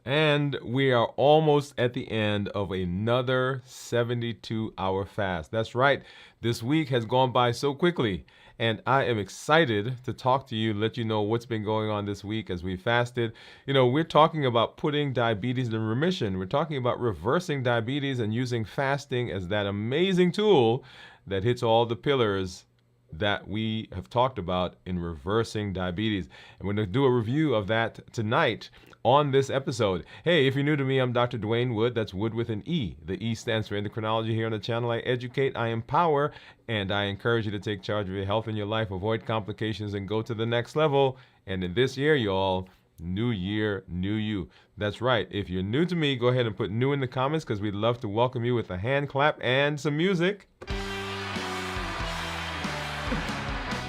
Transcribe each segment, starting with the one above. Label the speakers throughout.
Speaker 1: And we are almost at the end of another 72-hour fast. That's right. This week has gone by so quickly. And I am excited to talk to you, let you know what's been going on this week as we fasted. We're talking about putting diabetes in remission. We're talking about reversing diabetes and using fasting as that amazing tool that hits all the pillars that we have talked about in reversing diabetes. And we're going to do a review of that tonight on this episode. Hey, if you're new to me, I'm Dr. Dwain Woode. That's Wood with an E. The E stands for endocrinology. Here on the channel, I educate, I empower, and I encourage you to take charge of your health and your life, avoid complications, and go to the next level. And in this year, y'all, new year, new you. That's right. If you're new to me, go ahead and put new in the comments because we'd love to welcome you with a hand clap and some music.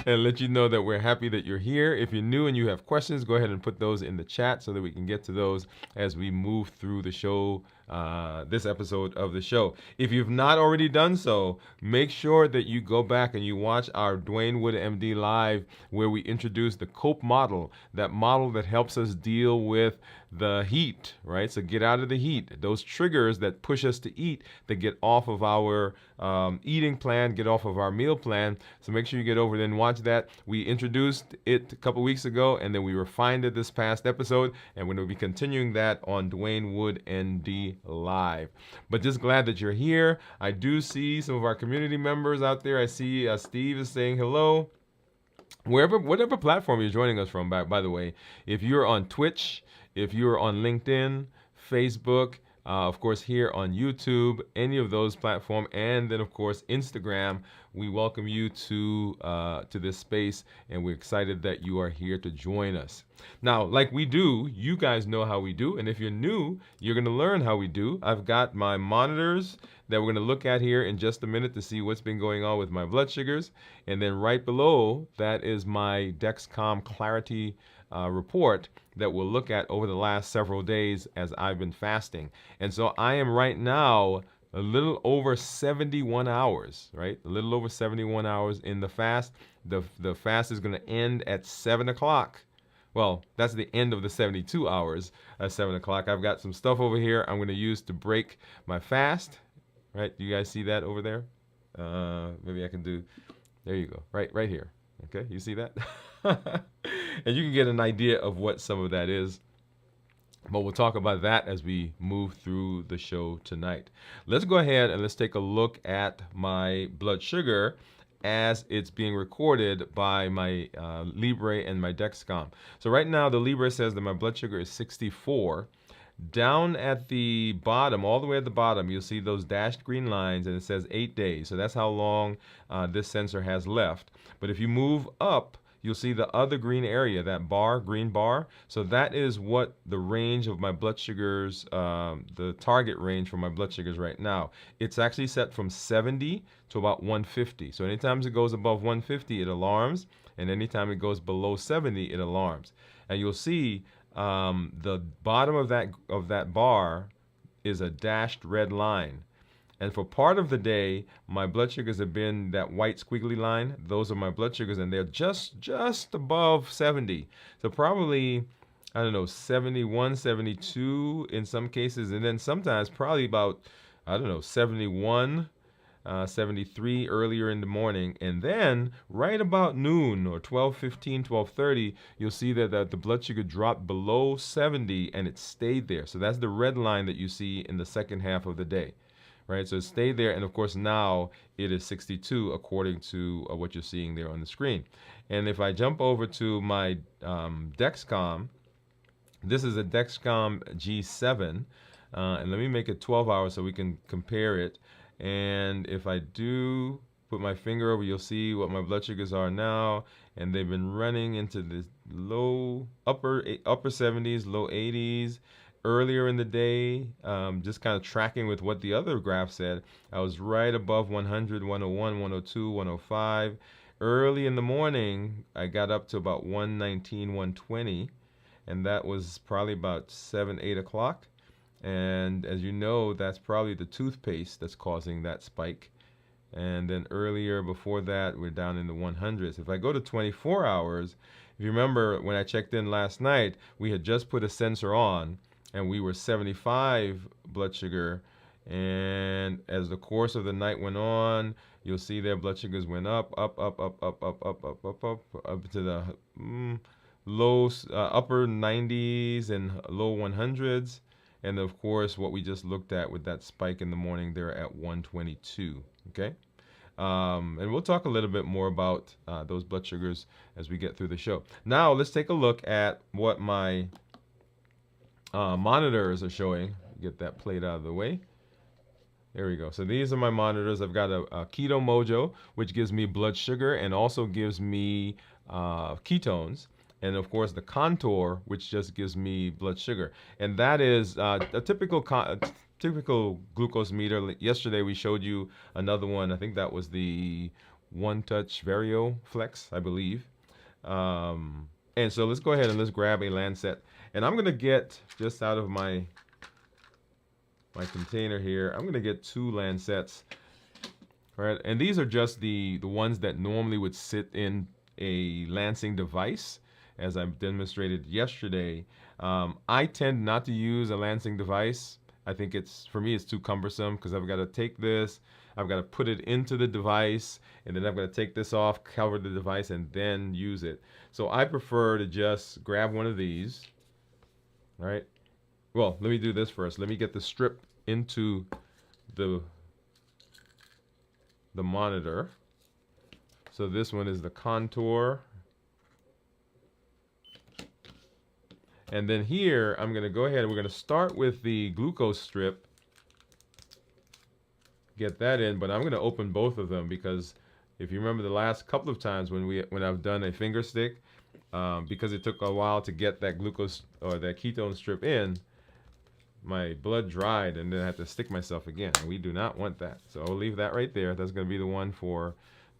Speaker 1: And let you know that we're happy that you're here. If you're new and you have questions, go ahead and put those in the chat so that we can get to those as we move through the show, this episode of the show. If you've not already done so, make sure that you go back and you watch our Dwain Woode MD Live where we introduce the COPE model, that model that helps us deal with the heat, right? So get out of the heat. Those triggers that push us to eat, that get off of our eating plan, get off of our meal plan. So make sure you get over there and watch that. We introduced it a couple weeks ago, and then we refined it this past episode, and we're going to be continuing that on Dwain Woode ND Live. But just glad that you're here. I do see some of our community members out there. I see Steve is saying hello. Whatever platform you're joining us from, by the way, if you're on Twitch, if you're on LinkedIn, Facebook, of course, here on YouTube, any of those platforms, and then, of course, Instagram, we welcome you to this space, and we're excited that you are here to join us. Now, like we do, you guys know how we do, and if you're new, you're going to learn how we do. I've got my monitors that we're going to look at here in just a minute to see what's been going on with my blood sugars, and then right below, that is my Dexcom Clarity report that we'll look at over the last several days as I've been fasting. And so I am right now a little over 71 hours, right? A little over 71 hours in the fast. The fast is going to end at 7 o'clock. Well, that's the end of the 72 hours at 7 o'clock. I've got some stuff over here I'm going to use to break my fast, right? You guys see that over there? Maybe I can do, there you go, right here. Okay, you see that? And you can get an idea of what some of that is. But we'll talk about that as we move through the show tonight. Let's go ahead and let's take a look at my blood sugar as it's being recorded by my Libre and my Dexcom. So right now the Libre says that my blood sugar is 64. Down at the bottom, all the way at the bottom, you'll see those dashed green lines, and it says 8 days. So that's how long this sensor has left. But if you move up, you'll see the other green area, that bar, green bar. So that is what the range of my blood sugars, the target range for my blood sugars right now. It's actually set from 70 to about 150. So anytime it goes above 150, it alarms. And anytime it goes below 70, it alarms. And you'll see the bottom of that bar is a dashed red line. And for part of the day, my blood sugars have been that white squiggly line. Those are my blood sugars, and they're just above 70. So probably, I don't know, 71, 72 in some cases, and then sometimes probably about, I don't know, 71, 73 earlier in the morning. And then right about noon or 12:15, 12:30, you'll see that the blood sugar dropped below 70 and it stayed there. So that's the red line that you see in the second half of the day. Right, so it stayed there, and of course now it is 62 according to what you're seeing there on the screen. And if I jump over to my Dexcom, this is a Dexcom G7, and let me make it 12 hours so we can compare it. And if I do put my finger over, you'll see what my blood sugars are now, and they've been running into the upper 70s, low 80s. Earlier in the day, just kind of tracking with what the other graph said, I was right above 100, 101, 102, 105. Early in the morning, I got up to about 119, 120, and that was probably about 7, 8 o'clock. And as you know, that's probably the toothpaste that's causing that spike. And then earlier before that, we're down in the 100s. If I go to 24 hours, if you remember when I checked in last night, we had just put a sensor on, and we were 75 blood sugar. And as the course of the night went on, you'll see their blood sugars went up, up, up, up, up, up, up, up, up, up to the upper 90s and low 100s. And of course, what we just looked at with that spike in the morning, they're at 122. Okay. And we'll talk a little bit more about those blood sugars as we get through the show. Now, let's take a look at what my monitors are showing. Get that plate out of the way. There we go. So these are my monitors. I've got a Keto Mojo, which gives me blood sugar and also gives me ketones. And of course, the Contour, which just gives me blood sugar. And that is a typical glucose meter. Yesterday, we showed you another one. I think that was the One Touch Vario Flex, I believe. And so let's go ahead and let's grab a Lancet. And I'm going to get, just out of my container here, I'm going to get 2 Lancets. Right? And these are just the ones that normally would sit in a lancing device, as I've demonstrated yesterday. I tend not to use a lancing device. I think for me, it's too cumbersome because I've got to take this, I've got to put it into the device, and then I've got to take this off, cover the device, and then use it. So I prefer to just grab one of these. All right. Well, let me do this first. Let me get the strip into the monitor. So this one is the Contour. And then here, I'm going to go ahead and we're going to start with the glucose strip. Get that in, but I'm going to open both of them because if you remember the last couple of times when I've done a finger stick, because it took a while to get that glucose or that ketone strip in, my blood dried and then I had to stick myself again. And we do not want that. So I'll leave that right there. That's going to be the one for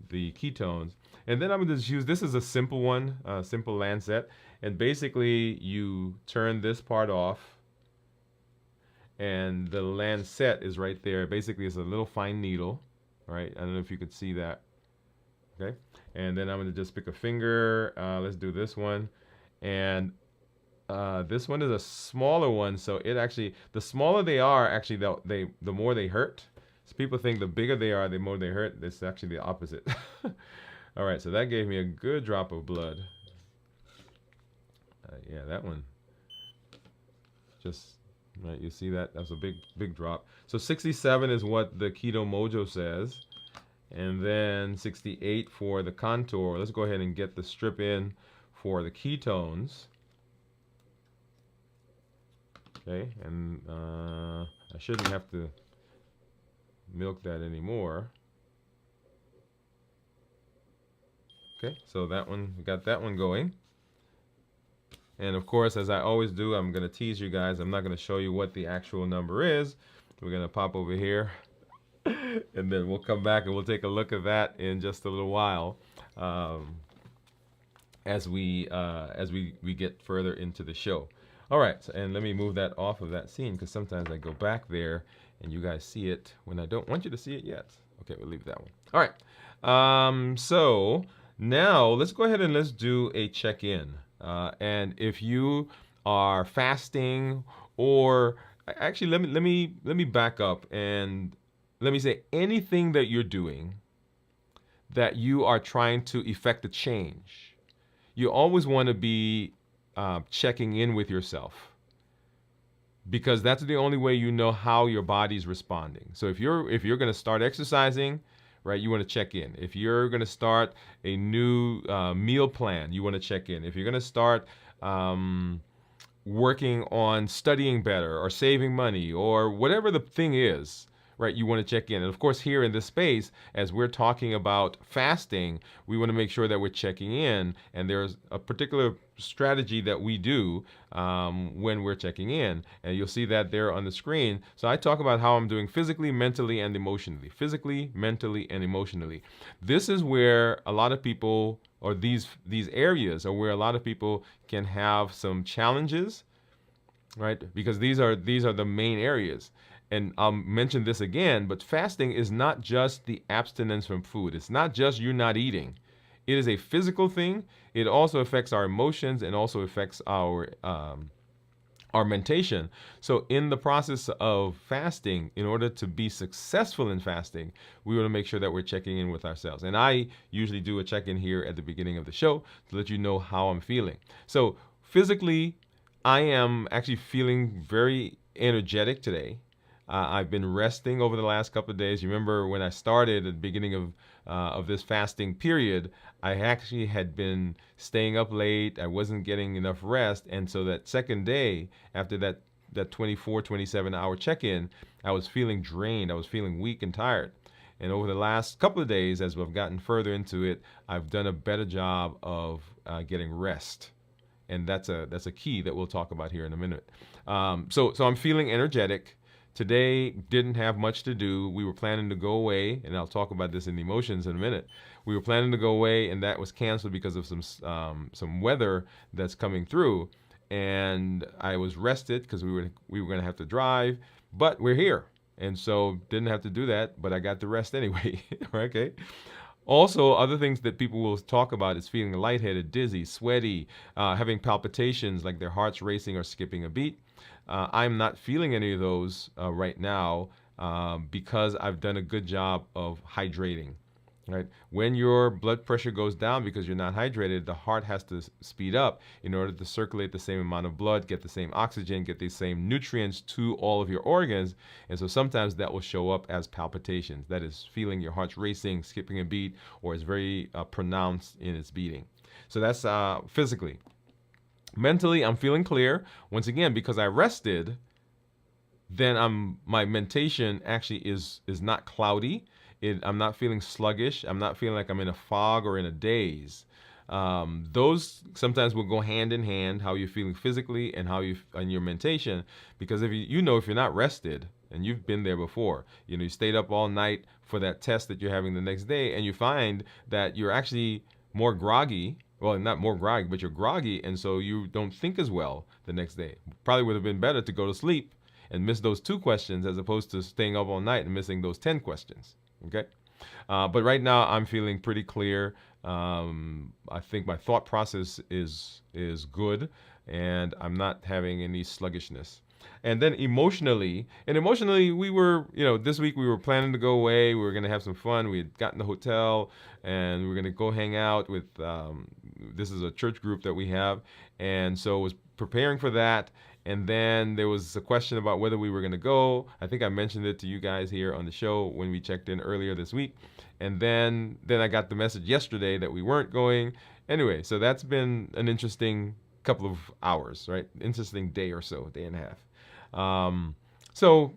Speaker 1: the ketones. And then I'm going to just use, this is a simple one, simple Lancet. And basically you turn this part off and the Lancet is right there. Basically it's a little fine needle, right? I don't know if you could see that. Okay. And then I'm going to just pick a finger. Let's do this one. And this one is a smaller one. So it actually, the smaller they are, actually the more they hurt. So people think the bigger they are, the more they hurt. It's actually the opposite. All right, so that gave me a good drop of blood. Yeah, that one. Just, right, you see that? That's a big drop. So 67 is what the Keto Mojo says. And then 68 for the Contour. Let's go ahead and get the strip in for the ketones. Okay, and I shouldn't have to milk that anymore. Okay, so that one, we got that one going. And of course, as I always do, I'm going to tease you guys. I'm not going to show you what the actual number is. We're going to pop over here. And then we'll come back and we'll take a look at that in just a little while. As we get further into the show. All right, so, and let me move that off of that scene because sometimes I go back there and you guys see it when I don't want you to see it yet. Okay, we'll leave that one. All right, so now let's go ahead and let's do a check-in. And if you are fasting, or actually, let me back up and let me say anything that you're doing that you are trying to effect a change. You always want to be checking in with yourself, because that's the only way you know how your body's responding. So if you're going to start exercising, right, you want to check in. If you're going to start a new meal plan, you want to check in. If you're going to start working on studying better or saving money or whatever the thing is, right, you want to check in. And of course, here in this space, as we're talking about fasting, we want to make sure that we're checking in. And there's a particular strategy that we do when we're checking in. And you'll see that there on the screen. So I talk about how I'm doing physically, mentally, and emotionally. Physically, mentally, and emotionally. This is where a lot of people, or these areas are where a lot of people can have some challenges, right? Because these are the main areas. And I'll mention this again, but fasting is not just the abstinence from food. It's not just you not eating. It is a physical thing. It also affects our emotions and also affects our our mentation. So in the process of fasting, in order to be successful in fasting, we want to make sure that we're checking in with ourselves. And I usually do a check-in here at the beginning of the show to let you know how I'm feeling. So physically, I am actually feeling very energetic today. I've been resting over the last couple of days. You remember when I started at the beginning of this fasting period, I actually had been staying up late. I wasn't getting enough rest, and so that second day after that 24, 27-hour check-in, I was feeling drained. I was feeling weak and tired. And over the last couple of days, as we've gotten further into it, I've done a better job of getting rest, and that's a key that we'll talk about here in a minute. So I'm feeling energetic. Today didn't have much to do. We were planning to go away, and I'll talk about this in the emotions in a minute. We were planning to go away, and that was canceled because of some weather that's coming through. And I was rested because we were going to have to drive, but we're here, and so didn't have to do that. But I got the rest anyway. Okay. Also, other things that people will talk about is feeling lightheaded, dizzy, sweaty, having palpitations like their heart's racing or skipping a beat. I'm not feeling any of those right now because I've done a good job of hydrating. Right? When your blood pressure goes down because you're not hydrated, the heart has to speed up in order to circulate the same amount of blood, get the same oxygen, get the same nutrients to all of your organs. And so sometimes that will show up as palpitations. That is feeling your heart's racing, skipping a beat, or is very pronounced in its beating. So that's physically. Mentally, I'm feeling clear. Once again, because I rested, then my mentation actually is not cloudy. I'm not feeling sluggish. I'm not feeling like I'm in a fog or in a daze. Those sometimes will go hand in hand, how you're feeling physically and and your mentation. Because if if you're not rested, and you've been there before, you stayed up all night for that test that you're having the next day, and you find that you're actually more groggy. Well, not more groggy, but you're groggy, and so you don't think as well the next day. Probably would have been better to go to sleep and miss those 2 questions as opposed to staying up all night and missing those 10 questions. Okay? But right now I'm feeling pretty clear. I think my thought process is good, and I'm not having any sluggishness. And then emotionally, we were, this week we were planning to go away. We were going to have some fun. We had gotten the hotel, and we were going to go hang out with, this is a church group that we have. And so I was preparing for that. And then there was a question about whether we were going to go. I think I mentioned it to you guys here on the show when we checked in earlier this week. And then I got the message yesterday that we weren't going. Anyway, so that's been an interesting couple of hours, right? Interesting day or so, day and a half. So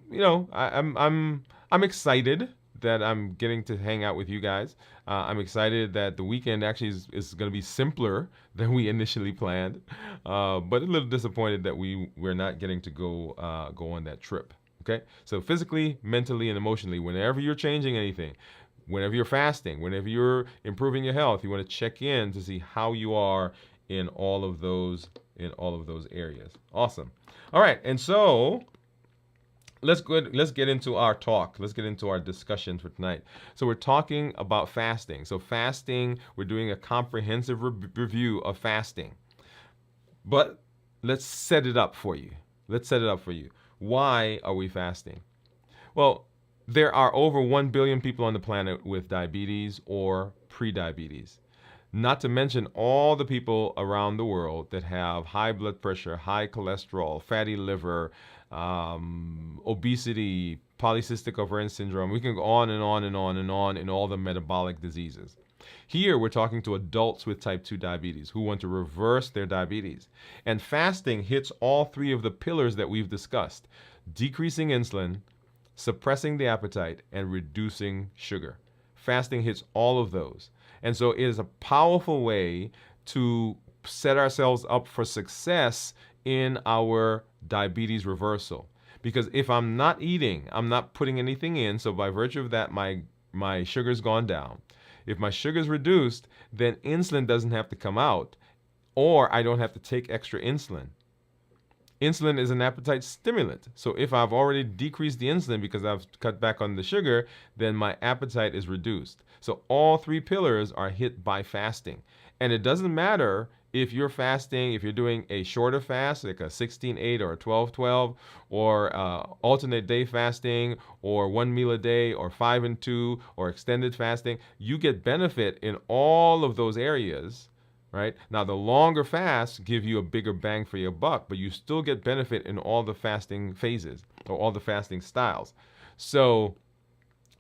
Speaker 1: I'm excited that I'm getting to hang out with you guys. I'm excited that the weekend actually is going to be simpler than we initially planned, but a little disappointed that we're not getting to go on that trip. Okay, so physically, mentally, and emotionally, whenever you're changing anything, whenever you're fasting, whenever you're improving your health, you want to check in to see how you are in all of those areas. Awesome. All right, and so let's get into our talk. Let's get into our discussion for tonight. So we're talking about fasting. So fasting, we're doing a comprehensive review of fasting. But let's set it up for you. Why are we fasting? Well, there are over 1 billion people on the planet with diabetes or prediabetes. Not to mention all the people around the world that have high blood pressure, high cholesterol, fatty liver, obesity, polycystic ovarian syndrome. We can go on and on and on and on in all the metabolic diseases. Here, we're talking to adults with type 2 diabetes who want to reverse their diabetes. And fasting hits all 3 of the pillars that we've discussed: decreasing insulin, suppressing the appetite, and reducing sugar. Fasting hits all of those. And so it is a powerful way to set ourselves up for success in our diabetes reversal. Because if I'm not eating, I'm not putting anything in, so by virtue of that, my sugar's gone down. If my sugar's reduced, then insulin doesn't have to come out, or I don't have to take extra insulin. Insulin is an appetite stimulant. So if I've already decreased the insulin because I've cut back on the sugar, then my appetite is reduced. So all 3 pillars are hit by fasting. And it doesn't matter if you're fasting, if you're doing a shorter fast, like a 16-8 or a 12-12, or alternate day fasting, or one meal a day, or 5 and 2, or extended fasting, you get benefit in all of those areas, right? Now, the longer fasts give you a bigger bang for your buck, but you still get benefit in all the fasting phases or all the fasting styles. So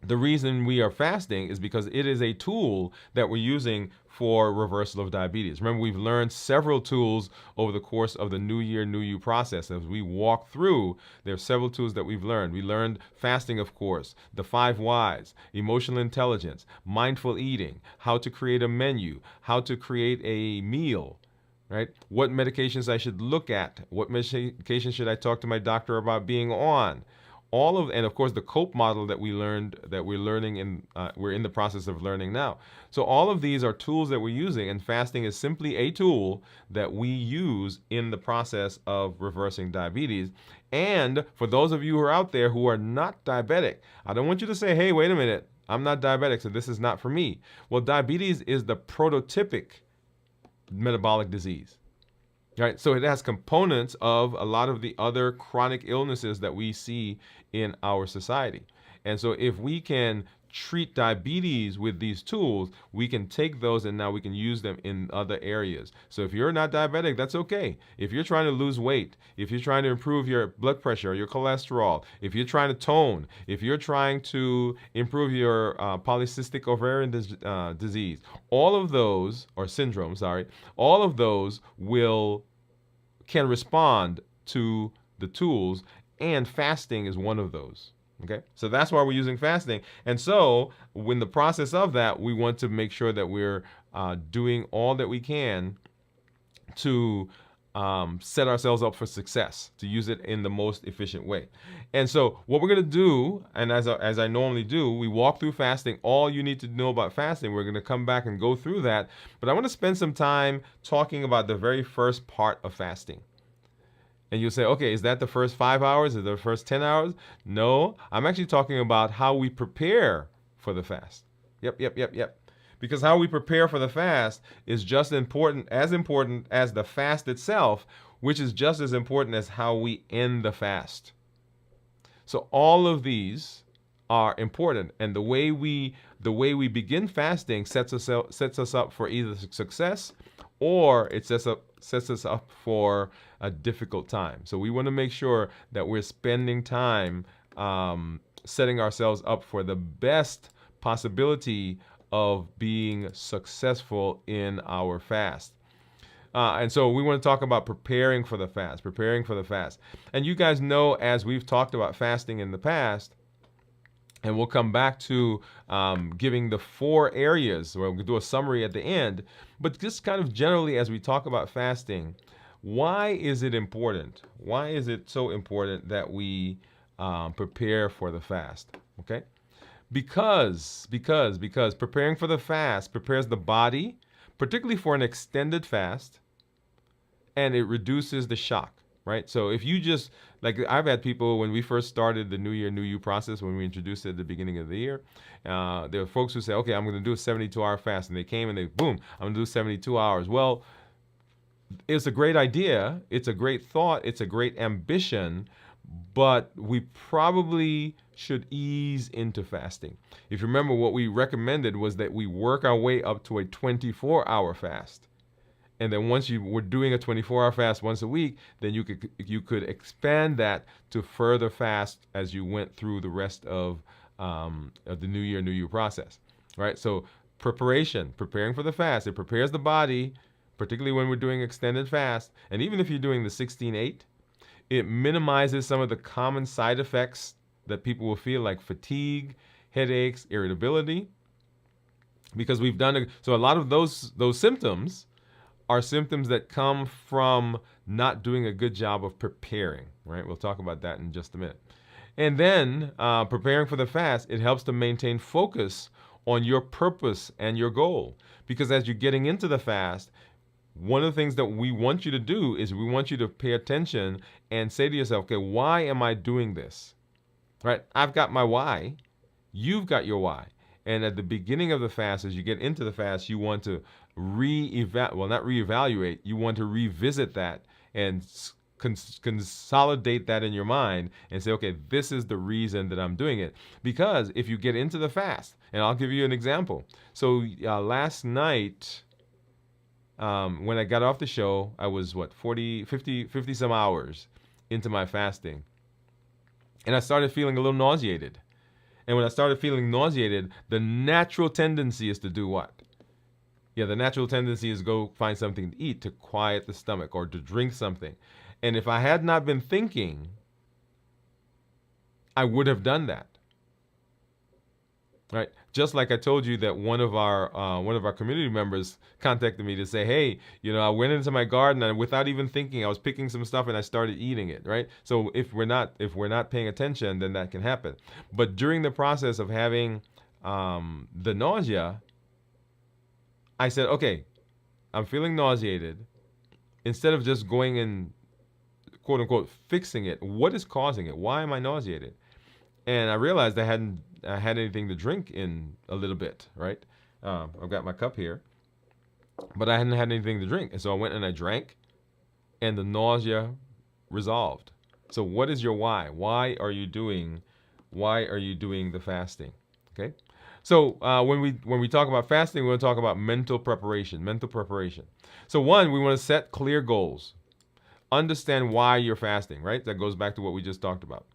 Speaker 1: the reason we are fasting is because it is a tool that we're using for reversal of diabetes. Remember, we've learned several tools over the course of the New Year, New You process. As we walk through, there are several tools that we've learned. We learned fasting, of course, the 5 whys, emotional intelligence, mindful eating, how to create a menu, how to create a meal, right? What medications I should look at, what medications should I talk to my doctor about being on. And of course the COPE model that we learned, that we're learning we're in the process of learning now. So all of these are tools that we're using, and fasting is simply a tool that we use in the process of reversing diabetes. And for those of you who are out there who are not diabetic, I don't want you to say, hey, wait a minute, I'm not diabetic, so this is not for me. Well, diabetes is the prototypic metabolic disease. Right, so it has components of a lot of the other chronic illnesses that we see in our society. And so if we can treat diabetes with these tools, we can take those and now we can use them in other areas. So if you're not diabetic, that's okay. If you're trying to lose weight, if you're trying to improve your blood pressure or your cholesterol, if you're trying to tone, if you're trying to improve your polycystic ovarian disease, all of those, or syndrome, sorry, all of those can respond to the tools, and fasting is one of those. Okay, so that's why we're using fasting. And so, in the process of that, we want to make sure that we're doing all that we can to set ourselves up for success, to use it in the most efficient way. And so what we're going to do, and as I normally do, we walk through fasting. All you need to know about fasting, we're going to come back and go through that. But I want to spend some time talking about the very first part of fasting. And you'll say, okay, is that the first 5 hours? Is it the first 10 hours? No, I'm actually talking about how we prepare for the fast. Yep. Because how we prepare for the fast is just as important as the fast itself, which is just as important as how we end the fast. So all of these are important, and the way we begin fasting sets us up for either success, or it sets us up for a difficult time. So we want to make sure that we're spending time setting ourselves up for the best possibility of being successful in our fast. And so we want to talk about preparing for the fast. And you guys know, as we've talked about fasting in the past, and we'll come back to giving the 4 areas, where we'll do a summary at the end, but just kind of generally as we talk about fasting, why is it important? Why is it so important that we prepare for the fast? Okay? Because preparing for the fast prepares the body, particularly for an extended fast, and it reduces the shock, right? So if you just, like I've had people, when we first started the New Year, New You process, when we introduced it at the beginning of the year, there were folks who say, okay, I'm going to do a 72-hour fast. And they came and boom, I'm going to do 72 hours. Well, it's a great idea. It's a great thought. It's a great ambition. But we probably should ease into fasting. If you remember, what we recommended was that we work our way up to a 24-hour fast. And then once you were doing a 24-hour fast once a week, then you could expand that to further fast as you went through the rest of the New Year, New You process, right? So preparing for the fast, it prepares the body, particularly when we're doing extended fast. And even if you're doing the 16-8, it minimizes some of the common side effects that people will feel, like fatigue, headaches, irritability, because we've done so a lot of those symptoms are symptoms that come from not doing a good job of preparing, right? We'll talk about that in just a minute. And then preparing for the fast, it helps to maintain focus on your purpose and your goal, because as you're getting into the fast, one of the things that we want you to do is we want you to pay attention and say to yourself, okay, why am I doing this? Right? I've got my why. You've got your why. And at the beginning of the fast, as you get into the fast, you want to not reevaluate, you want to revisit that and consolidate that in your mind and say, okay, this is the reason that I'm doing it. Because if you get into the fast, and I'll give you an example. So last night, when I got off the show, I was 50 some hours into my fasting. And I started feeling a little nauseated. And when I started feeling nauseated, the natural tendency is to do what? Yeah, the natural tendency is go find something to eat to quiet the stomach or to drink something. And if I had not been thinking, I would have done that. Right? Just like I told you that one of our community members contacted me to say, hey, I went into my garden and without even thinking, I was picking some stuff and I started eating it. Right? So if we're not paying attention, then that can happen. But during the process of having the nausea, I said, okay, I'm feeling nauseated. Instead of just going and quote unquote fixing it, what is causing it? Why am I nauseated? And I realized I hadn't had anything to drink in a little bit, right? I've got my cup here, but I hadn't had anything to drink. And so I went and I drank, and the nausea resolved. So what is your why? Why are you doing the fasting? Okay. So when we talk about fasting, we want to talk about mental preparation. So one, we want to set clear goals. Understand why you're fasting, right? That goes back to what we just talked about.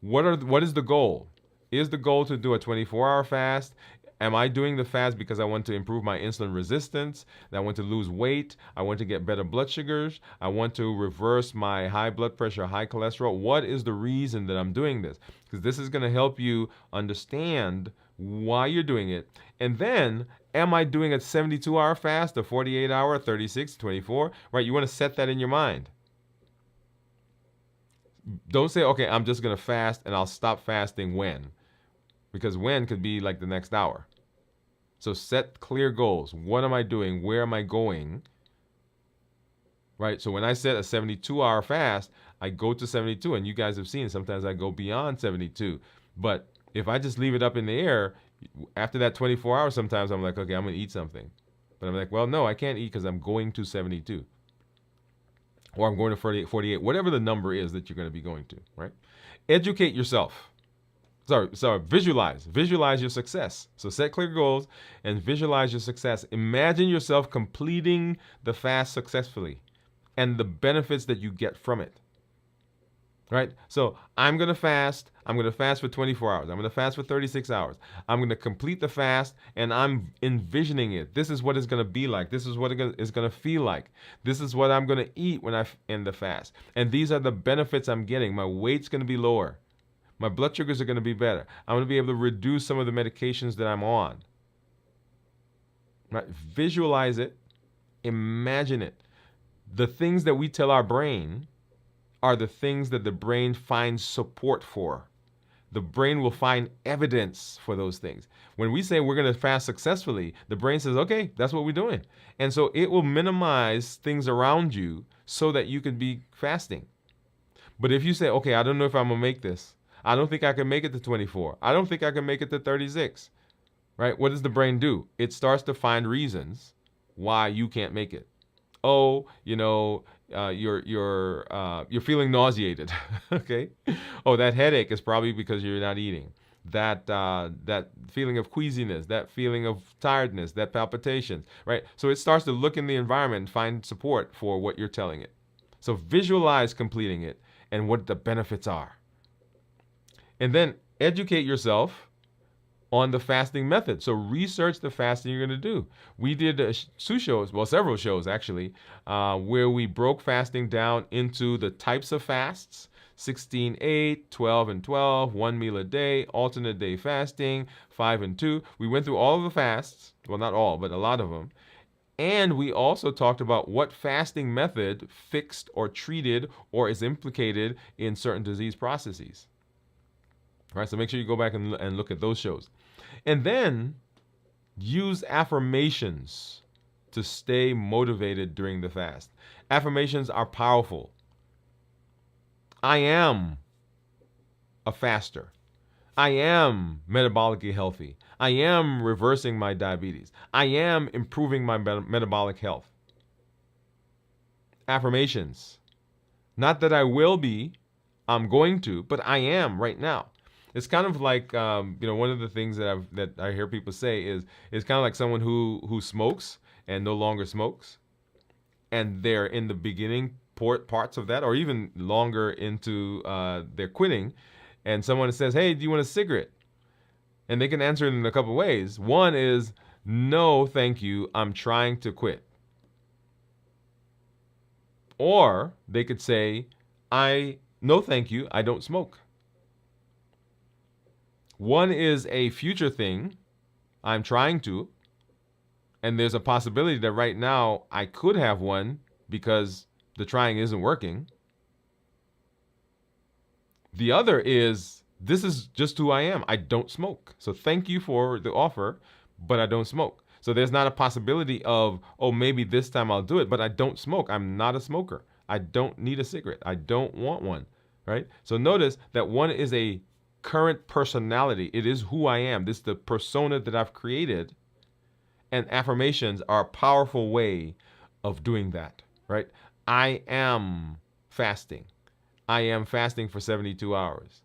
Speaker 1: What is the goal? Is the goal to do a 24-hour fast? Am I doing the fast because I want to improve my insulin resistance? I want to lose weight? I want to get better blood sugars? I want to reverse my high blood pressure, high cholesterol? What is the reason that I'm doing this? Because this is going to help you understand why you're doing it. And then, am I doing a 72-hour fast, a 48-hour, 36, 24? Right? You want to set that in your mind. Don't say, okay, I'm just going to fast and I'll stop fasting when. Because when could be like the next hour. So set clear goals. What am I doing? Where am I going? Right? So when I set a 72-hour fast, I go to 72. And you guys have seen sometimes I go beyond 72. But if I just leave it up in the air, after that 24 hours, sometimes I'm like, okay, I'm going to eat something. But I'm like, well, no, I can't eat because I'm going to 72. Or I'm going to 48, whatever the number is that you're going to be going to, right? Educate yourself. Visualize your success. So set clear goals and visualize your success. Imagine yourself completing the fast successfully and the benefits that you get from it. Right? So I'm going to fast. I'm going to fast for 24 hours. I'm going to fast for 36 hours. I'm going to complete the fast and I'm envisioning it. This is what it's going to be like. This is what it's going to feel like. This is what I'm going to eat when I end the fast. And these are the benefits I'm getting. My weight's going to be lower. My blood sugars are going to be better. I'm going to be able to reduce some of the medications that I'm on. Right? Visualize it. Imagine it. The things that we tell our brain are the things that the brain finds support for. The brain will find evidence for those things. When we say we're going to fast successfully, the brain says, okay, that's what we're doing. And so it will minimize things around you so that you can be fasting. But if you say, okay, I don't know if I'm going to make this. I don't think I can make it to 24. I don't think I can make it to 36. Right? What does the brain do? It starts to find reasons why you can't make it. Oh, you're feeling nauseated. Okay. Oh, that headache is probably because you're not eating. That feeling of queasiness, that feeling of tiredness, that palpitations, right? So it starts to look in the environment and find support for what you're telling it. So visualize completing it and what the benefits are. And then educate yourself on the fasting method. So research the fasting you're going to do. We did several shows actually, where we broke fasting down into the types of fasts: 16-8, 12 and 12, 1 meal a day, alternate day fasting, 5 and 2. We went through all of the fasts. Well, not all, but a lot of them. And we also talked about what fasting method fixed or treated or is implicated in certain disease processes. All right, so make sure you go back and look at those shows. And then use affirmations to stay motivated during the fast. Affirmations are powerful. I am a faster. I am metabolically healthy. I am reversing my diabetes. I am improving my metabolic health. Affirmations. Not that I will be, I'm going to, but I am right now. It's kind of like one of the things that I hear people say is it's kind of like someone who smokes and no longer smokes, and they're in the beginning parts of that, or even longer into their quitting, and someone says, "Hey, do you want a cigarette?" And they can answer it in a couple of ways. One is, "No, thank you. I'm trying to quit." Or they could say, "No, thank you. I don't smoke." One is a future thing, I'm trying to, and there's a possibility that right now I could have one because the trying isn't working. The other is, this is just who I am. I don't smoke. So thank you for the offer, but I don't smoke. So there's not a possibility of, oh, maybe this time I'll do it, but I don't smoke. I'm not a smoker. I don't need a cigarette. I don't want one, right? So notice that one is a current personality. It is who I am. This is the persona that I've created. And affirmations are a powerful way of doing that, right? I am fasting. I am fasting for 72 hours.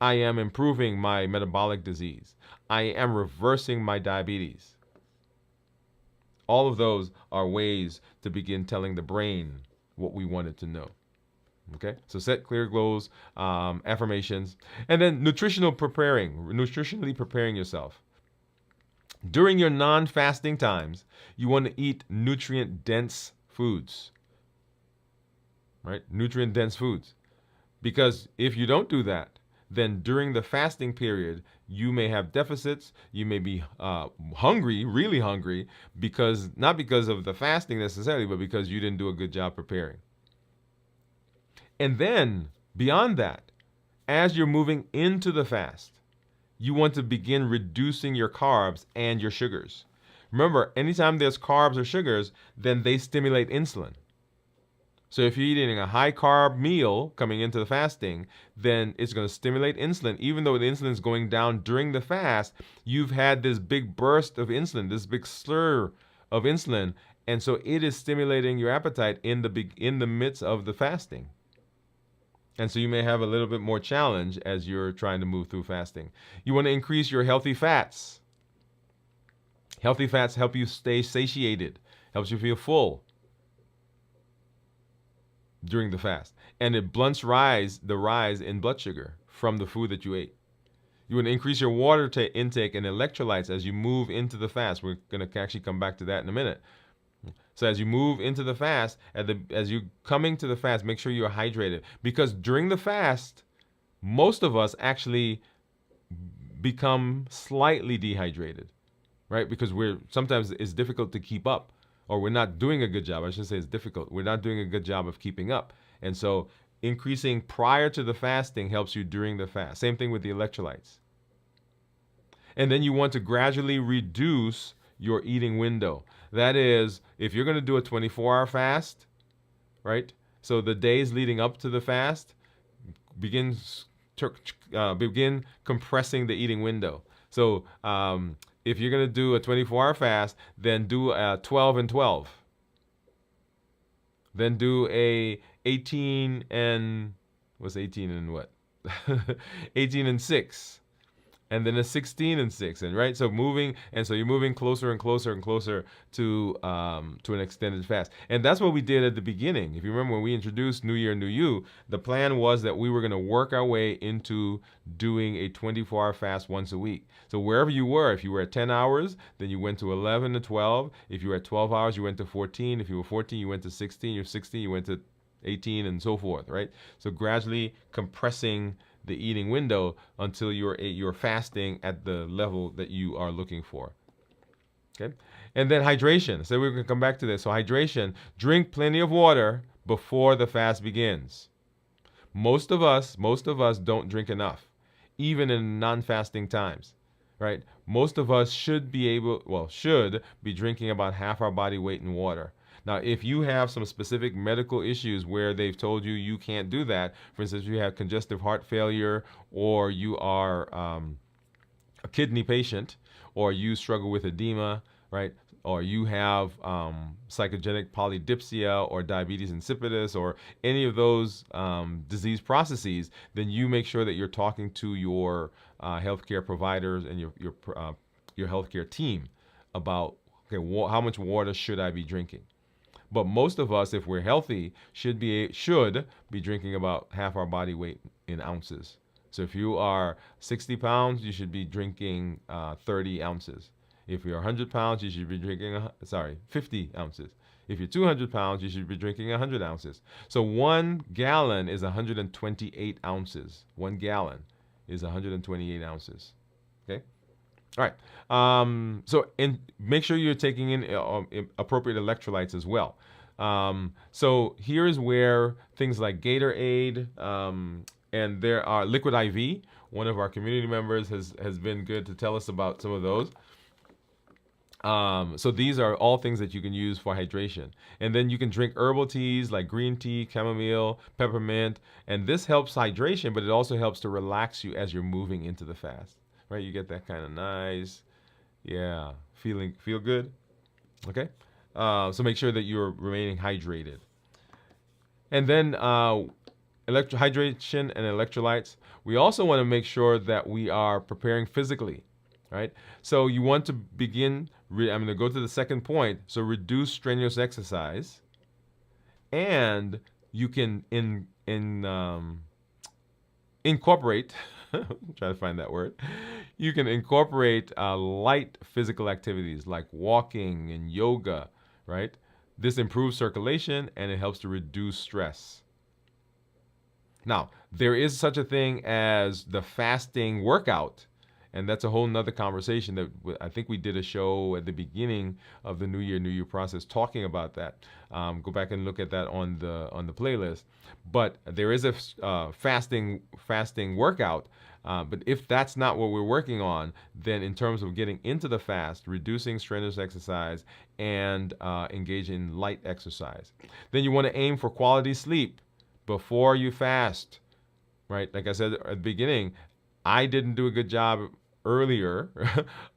Speaker 1: I am improving my metabolic disease. I am reversing my diabetes. All of those are ways to begin telling the brain what we want it to know. Okay, so set clear goals, affirmations, and then nutritionally preparing yourself. During your non-fasting times, you want to eat nutrient-dense foods, right? Nutrient-dense foods. Because if you don't do that, then during the fasting period, you may have deficits. You may be hungry, really hungry, not because of the fasting necessarily, but because you didn't do a good job preparing. And then, beyond that, as you're moving into the fast, you want to begin reducing your carbs and your sugars. Remember, anytime there's carbs or sugars, then they stimulate insulin. So if you're eating a high carb meal coming into the fasting, then it's going to stimulate insulin. Even though the insulin is going down during the fast, you've had this big burst of insulin, this big slur of insulin, and so it is stimulating your appetite in the midst of the fasting. And so you may have a little bit more challenge as you're trying to move through fasting. You want to increase your healthy fats. Healthy fats help you stay satiated, helps you feel full during the fast. And it blunts the rise in blood sugar from the food that you ate. You want to increase your water intake and electrolytes as you move into the fast. We're going to actually come back to that in a minute. So as you move into the fast, as you're coming to the fast, make sure you're hydrated. Because during the fast, most of us actually become slightly dehydrated, right? Because sometimes it's difficult to keep up, or we're not doing a good job. I should say it's difficult. We're not doing a good job of keeping up. And so increasing prior to the fasting helps you during the fast. Same thing with the electrolytes. And then you want to gradually reduce your eating window. That is, if you're going to do a 24-hour fast, right? So the days leading up to the fast, begin compressing the eating window. So if you're going to do a 24-hour fast, then do a 12 and 12. Then do a 18 and, what's 18 and what? 18 and 6. And then a 16 and 6, and right, so you're moving closer and closer and closer to an extended fast, and that's what we did at the beginning. If you remember when we introduced New Year, New You, the plan was that we were going to work our way into doing a 24-hour fast once a week. So wherever you were, if you were at 10 hours, then you went to 11 to 12. If you were at 12 hours, you went to 14. If you were 14, you went to 16. You're 16, you went to 18, and so forth, right? So gradually compressing the eating window until you're fasting at the level that you are looking for. Okay, and then hydration. So we're going to come back to this. So hydration: drink plenty of water before the fast begins. Most of us don't drink enough, even in non-fasting times, right? Most of us should be drinking about half our body weight in water. Now, if you have some specific medical issues where they've told you can't do that, for instance, if you have congestive heart failure, or you are a kidney patient, or you struggle with edema, right? Or you have psychogenic polydipsia or diabetes insipidus or any of those disease processes, then you make sure that you're talking to your healthcare providers and your healthcare team about, okay, how much water should I be drinking? But most of us, if we're healthy, should be drinking about half our body weight in ounces. So if you are 60 pounds, you should be drinking 30 ounces. If you're 100 pounds, you should be drinking 50 ounces. If you're 200 pounds, you should be drinking 100 ounces. So 1 gallon is 128 ounces. 1 gallon is 128 ounces. Okay. All right. So make sure you're taking in appropriate electrolytes as well. So here's where things like Gatorade and there are Liquid IV. One of our community members has been good to tell us about some of those. So these are all things that you can use for hydration. And then you can drink herbal teas like green tea, chamomile, peppermint. And this helps hydration, but it also helps to relax you as you're moving into the fast. Right? You get that kind of nice, feel good. Okay? So make sure that you're remaining hydrated. And then hydration and electrolytes. We also want to make sure that we are preparing physically. Right? So you want to begin, I'm going to go to the second point. So reduce strenuous exercise. And you can incorporate, try to find that word. You can incorporate light physical activities like walking and yoga, right? This improves circulation and it helps to reduce stress. Now, there is such a thing as the fasting workout. And that's a whole nother conversation that I think we did a show at the beginning of the New Year process talking about that. Go back and look at that on the playlist. But there is a fasting workout. But if that's not what we're working on, then in terms of getting into the fast, reducing strenuous exercise and engage in light exercise. Then you want to aim for quality sleep before you fast, right? Like I said at the beginning, I didn't do a good job earlier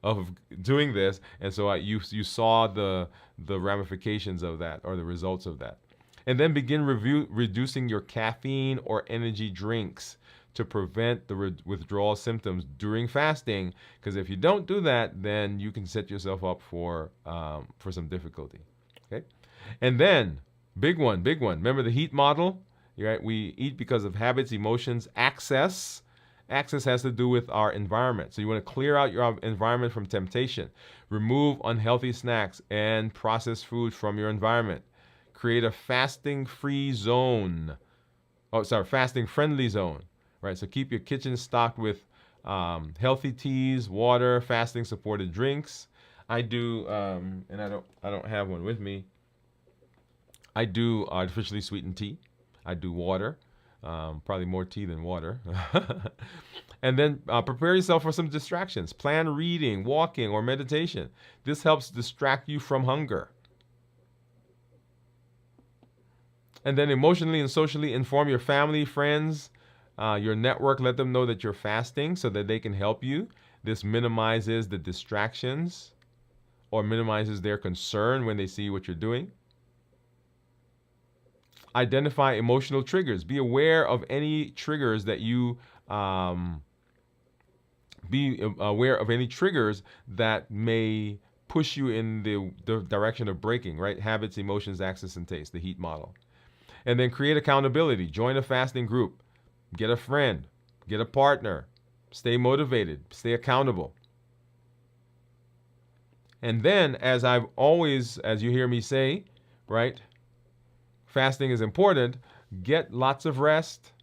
Speaker 1: of doing this, and so you saw the ramifications of that or the results of that. And then begin reducing your caffeine or energy drinks to prevent the withdrawal symptoms during fasting, because if you don't do that, then you can set yourself up for some difficulty. Okay, and then big one. Remember the heat model? Right? We eat because of habits, emotions, access. Access has to do with our environment. So you want to clear out your environment from temptation. Remove unhealthy snacks and processed food from your environment. Create a fasting-free zone. Fasting-friendly zone. Right? So keep your kitchen stocked with healthy teas, water, fasting-supported drinks. I do, and I don't have one with me. I do artificially sweetened tea. I do water. Probably more tea than water. And then prepare yourself for some distractions. Plan reading, walking, or meditation. This helps distract you from hunger. And then emotionally and socially inform your family, friends, your network. Let them know that you're fasting so that they can help you. This minimizes the distractions or minimizes their concern when they see what you're doing. Identify emotional triggers. Be aware of any triggers that you may push you in the direction of breaking, right? Habits, emotions, access, and taste, the heat model. And then create accountability. Join a fasting group. Get a friend. Get a partner. Stay motivated. Stay accountable. And then, as you hear me say, right? Fasting is important. Get lots of rest.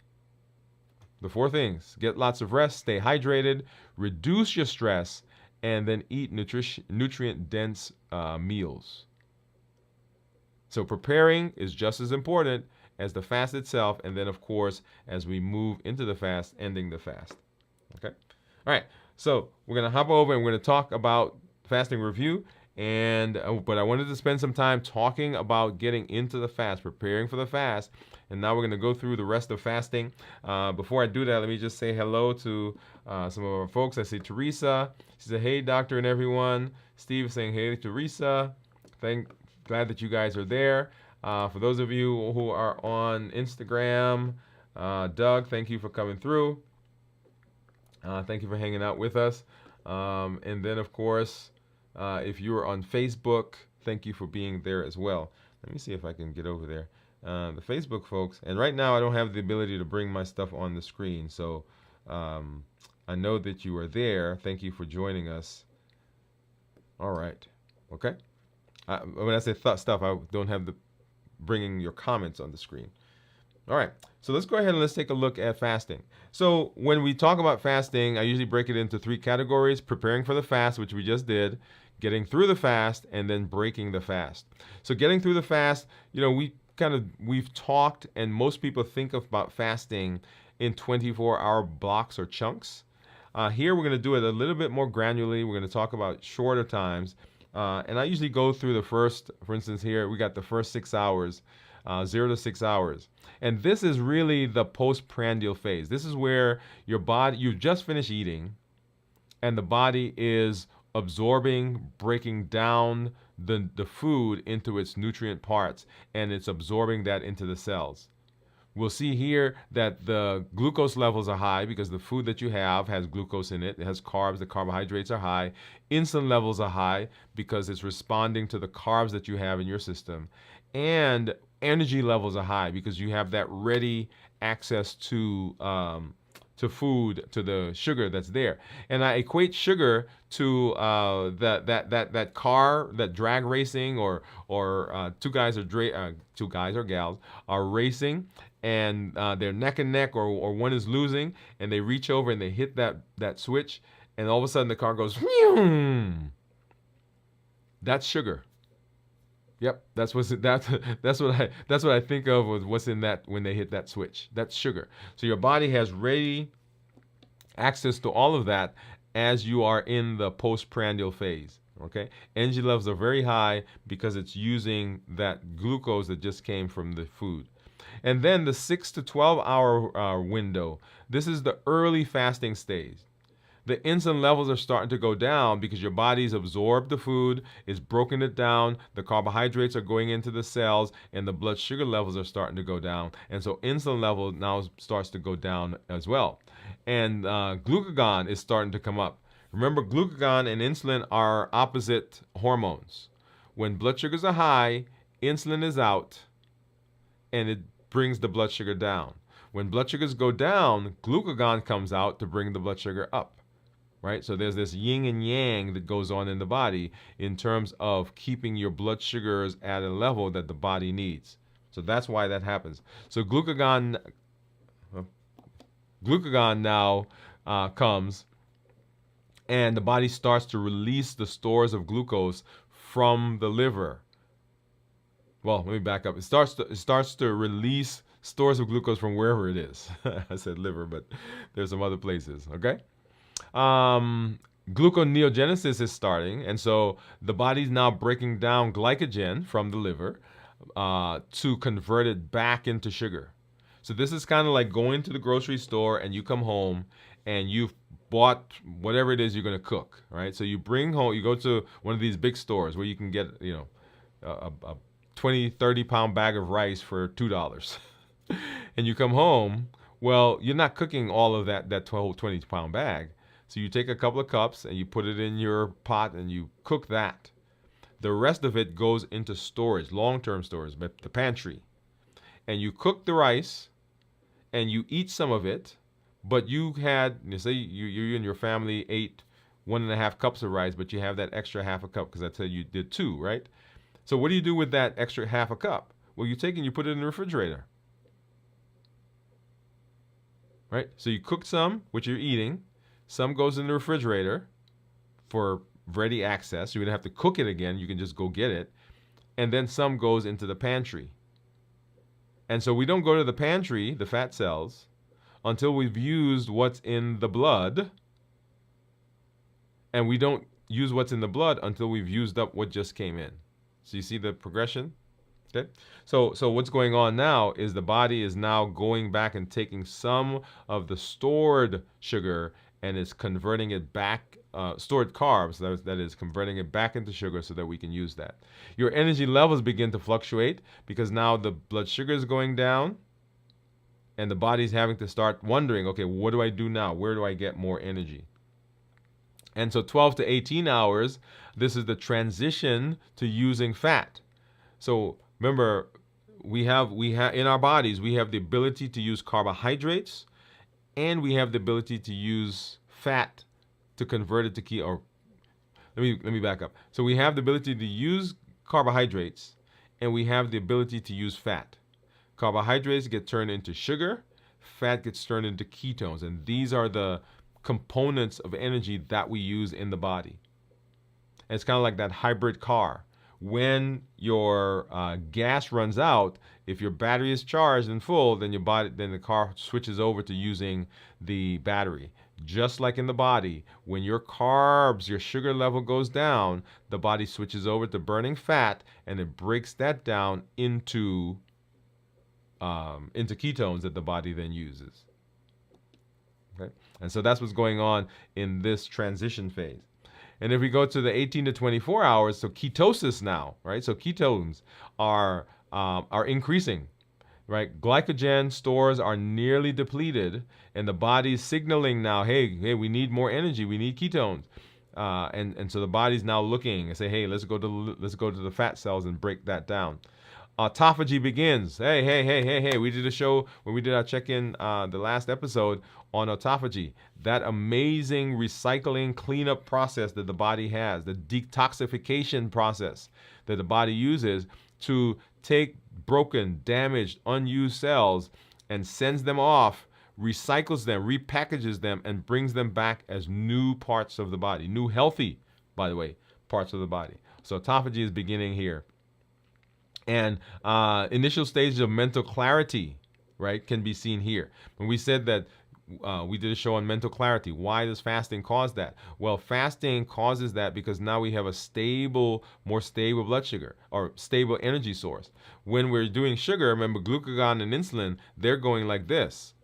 Speaker 1: The 4 things. Get lots of rest, stay hydrated, reduce your stress, and then eat nutrient-dense meals. So preparing is just as important as the fast itself, and then, of course, as we move into the fast, ending the fast. Okay? All right. So we're going to hop over and we're going to talk about fasting review, And but I wanted to spend some time talking about getting into the fast, preparing for the fast. And now we're going to go through the rest of fasting. Before I do that, let me just say hello to some of our folks. I see Teresa. She said, "Hey, doctor and everyone." Steve saying, "Hey, Teresa." Glad that you guys are there. For those of you who are on Instagram, Doug, thank you for coming through. Thank you for hanging out with us. And then, of course, if you are on Facebook, thank you for being there as well. Let me see if I can get over there. The Facebook folks, and right now I don't have the ability to bring my stuff on the screen, so I know that you are there. Thank you for joining us. All right. Okay. When I say stuff, I don't have the bringing your comments on the screen. All right, so let's go ahead and let's take a look at fasting. So when we talk about fasting, I usually break it into 3 categories: preparing for the fast, which we just did, getting through the fast, and then breaking the fast. So getting through the fast, we've talked, and most people think about fasting in 24-hour blocks or chunks. Here we're going to do it a little bit more granularly. We're going to talk about shorter times. And I usually go through the first, for instance, here we got the first 6 hours. 0 to 6 hours. And this is really the postprandial phase. This is where your body, you just finished eating, and the body is absorbing, breaking down the food into its nutrient parts, and it's absorbing that into the cells. We'll see here that the glucose levels are high because the food that you have has glucose in it. It has carbs. The carbohydrates are high. Insulin levels are high because it's responding to the carbs that you have in your system. And energy levels are high because you have that ready access to food, to the sugar that's there. And I equate sugar to that car, that drag racing, or two guys or gals are racing, and they're neck and neck, or one is losing, and they reach over and they hit that switch, and all of a sudden the car goes, Phew! That's sugar. Yep, that's what I think of with what's in that when they hit that switch. That's sugar. So your body has ready access to all of that as you are in the postprandial phase. Okay, energy levels are very high because it's using that glucose that just came from the food. And then the 6 to 12 hour window. This is the early fasting stage. The insulin levels are starting to go down because your body's absorbed the food, it's broken it down, the carbohydrates are going into the cells, and the blood sugar levels are starting to go down. And so insulin level now starts to go down as well. And glucagon is starting to come up. Remember, glucagon and insulin are opposite hormones. When blood sugars are high, insulin is out, and it brings the blood sugar down. When blood sugars go down, glucagon comes out to bring the blood sugar up. Right? So there's this yin and yang that goes on in the body in terms of keeping your blood sugars at a level that the body needs. So that's why that happens. So glucagon now comes, and the body starts to release the stores of glucose from the liver. Well, let me back up. It starts to release stores of glucose from wherever it is. I said liver, but there's some other places. Okay. Gluconeogenesis is starting, and so the body's now breaking down glycogen from the liver to convert it back into sugar. So this is kind of like going to the grocery store and you come home and you've bought whatever it is you're going to cook, right? So you bring home, you go to one of these big stores where you can get, a 20, 30 pound bag of rice for $2. And you come home, well, you're not cooking all of that 20 pound bag. So you take a couple of cups and you put it in your pot and you cook that. The rest of it goes into storage, long-term storage, the pantry. And you cook the rice and you eat some of it, but say you and your family ate 1.5 cups of rice, but you have that extra half a cup because I said you did 2, right? So what do you do with that extra half a cup? Well, you take and you put it in the refrigerator. Right? So you cook some, which you're eating. Some goes in the refrigerator for ready access. You don't have to cook it again. You can just go get it. And then some goes into the pantry. And so we don't go to the pantry, the fat cells, until we've used what's in the blood. And we don't use what's in the blood until we've used up what just came in. So you see the progression? Okay. So what's going on now is the body is now going back and taking some of the stored sugar and is converting it back, stored carbs, that is converting it back into sugar so that we can use that. Your energy levels begin to fluctuate because now the blood sugar is going down and the body's having to start wondering, okay, what do I do now? Where do I get more energy? And so 12 to 18 hours, this is the transition to using fat. So remember, we have in our bodies, we have the ability to use carbohydrates and we have the ability to use fat to convert it to key or let me back up. So we have the ability to use carbohydrates and we have the ability to use fat. Carbohydrates get turned into sugar, fat gets turned into ketones, and these are the components of energy that we use in the body. And it's kind of like that hybrid car. When your gas runs out, if your battery is charged and full, then the car switches over to using the battery. Just like in the body, when your carbs, your sugar level goes down, the body switches over to burning fat, and it breaks that down into ketones that the body then uses. Okay, and so that's what's going on in this transition phase. And if we go to the 18 to 24 hours, so ketosis now, right? So ketones are increasing, right? Glycogen stores are nearly depleted, and the body's signaling now, hey, we need more energy, we need ketones, and so the body's now looking and say, hey, let's go to the fat cells and break that down. Autophagy begins. Hey. We did a show when we did our check-in the last episode on autophagy. That amazing recycling cleanup process that the body has, the detoxification process that the body uses to take broken, damaged, unused cells and sends them off, recycles them, repackages them, and brings them back as new parts of the body, new healthy, by the way, parts of the body. So autophagy is beginning here. And initial stages of mental clarity, right, can be seen here. When we said that we did a show on mental clarity, why does fasting cause that? Well, fasting causes that because now we have a more stable blood sugar or stable energy source. When we're doing sugar, remember glucagon and insulin, they're going like this,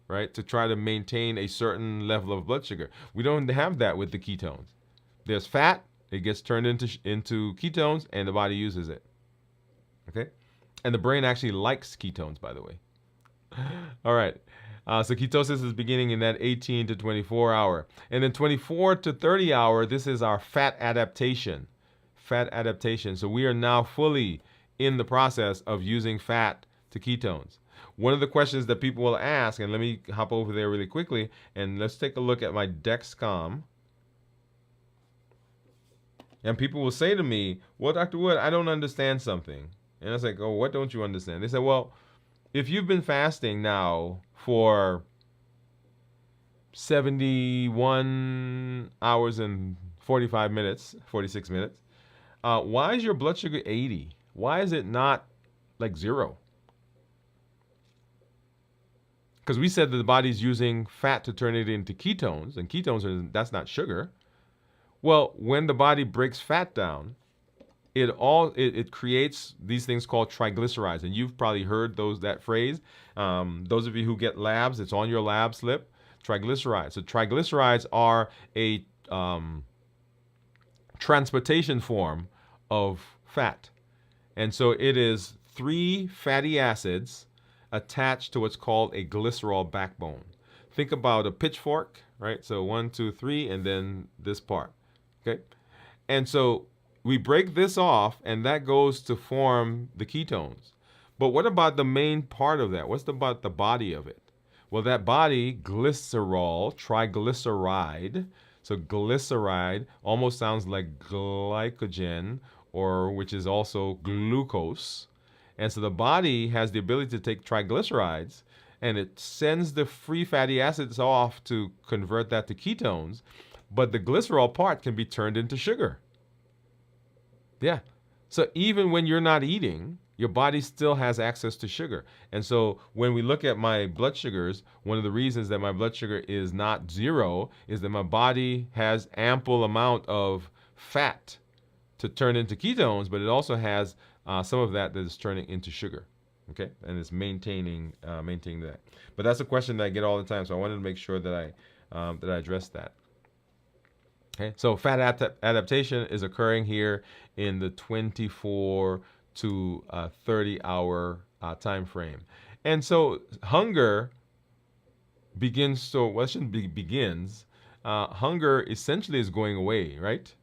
Speaker 1: right, to try to maintain a certain level of blood sugar. We don't have that with the ketones. There's fat, it gets turned into ketones, and the body uses it. Okay, and the brain actually likes ketones, by the way. All right, so ketosis is beginning in that 18 to 24 hour. And then 24 to 30 hour, this is our fat adaptation. So we are now fully in the process of using fat to ketones. One of the questions that people will ask, and let me hop over there really quickly, and let's take a look at my Dexcom. And people will say to me, well, Dr. Woode, I don't understand something. And I was like, oh, what don't you understand? They said, well, if you've been fasting now for 71 hours and 46 minutes, why is your blood sugar 80? Why is it not like 0? Because we said that the body's using fat to turn it into ketones, and ketones that's not sugar. Well, when the body breaks fat down, it creates these things called triglycerides, and you've probably heard that phrase. Those of you who get labs, it's on your lab slip. Triglycerides. So triglycerides are a transportation form of fat, and so it is 3 fatty acids attached to what's called a glycerol backbone. Think about a pitchfork, right? So 1, 2, 3, and then this part. Okay, and so we break this off, and that goes to form the ketones. But what about the main part of that? What's about the body of it? Well, that body, glycerol, triglyceride. So glyceride almost sounds like glycogen, or which is also glucose. And so the body has the ability to take triglycerides, and it sends the free fatty acids off to convert that to ketones. But the glycerol part can be turned into sugar. Yeah. So even when you're not eating, your body still has access to sugar. And so when we look at my blood sugars, one of the reasons that my blood sugar is not 0 is that my body has ample amount of fat to turn into ketones, but it also has some of that is turning into sugar. Okay, and it's maintaining that. But that's a question that I get all the time, so I wanted to make sure that I addressed that. Okay, so fat adaptation is occurring here in the 24 to 30 hour time frame, and so hunger begins. So well, it shouldn't be begins. Hunger essentially is going away, right?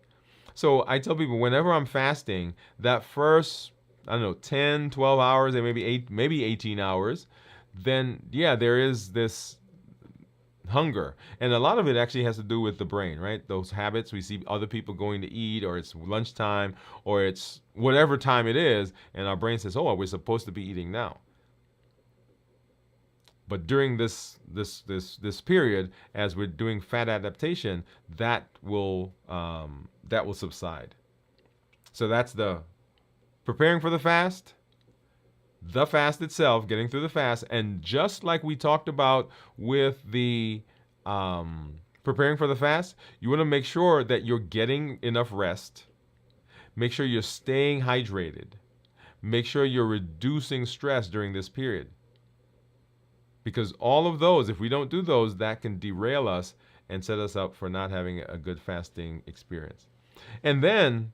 Speaker 1: So I tell people whenever I'm fasting, that first, I don't know, 10, 12 hours, and maybe 18 hours, then yeah, there is this hunger. And a lot of it actually has to do with the brain, right? Those habits, we see other people going to eat, or it's lunchtime, or it's whatever time it is, and our brain says, oh, we're supposed to be eating now. But during this period, as we're doing fat adaptation, that will subside. So that's the preparing for the fast itself, getting through the fast, and just like we talked about with the preparing for the fast, you want to make sure that you're getting enough rest. Make sure you're staying hydrated. Make sure you're reducing stress during this period. Because all of those, if we don't do those, that can derail us and set us up for not having a good fasting experience. And then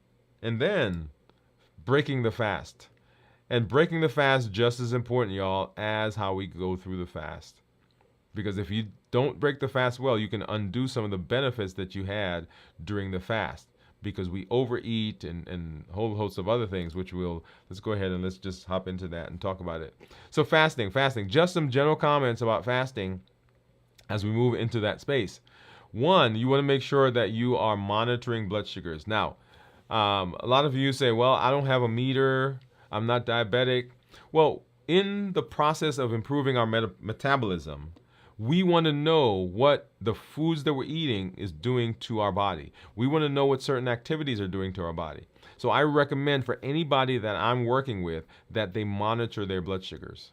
Speaker 1: breaking the fast. And breaking the fast just as important, y'all, as how we go through the fast. Because if you don't break the fast well, you can undo some of the benefits that you had during the fast. Because we overeat and a whole host of other things, which let's go ahead and let's just hop into that and talk about it. So fasting, just some general comments about fasting as we move into that space. One, you want to make sure that you are monitoring blood sugars. Now, a lot of you say, well, I don't have a meter, I'm not diabetic. Well, in the process of improving our metabolism, we want to know what the foods that we're eating is doing to our body. We want to know what certain activities are doing to our body. So I recommend for anybody that I'm working with that they monitor their blood sugars.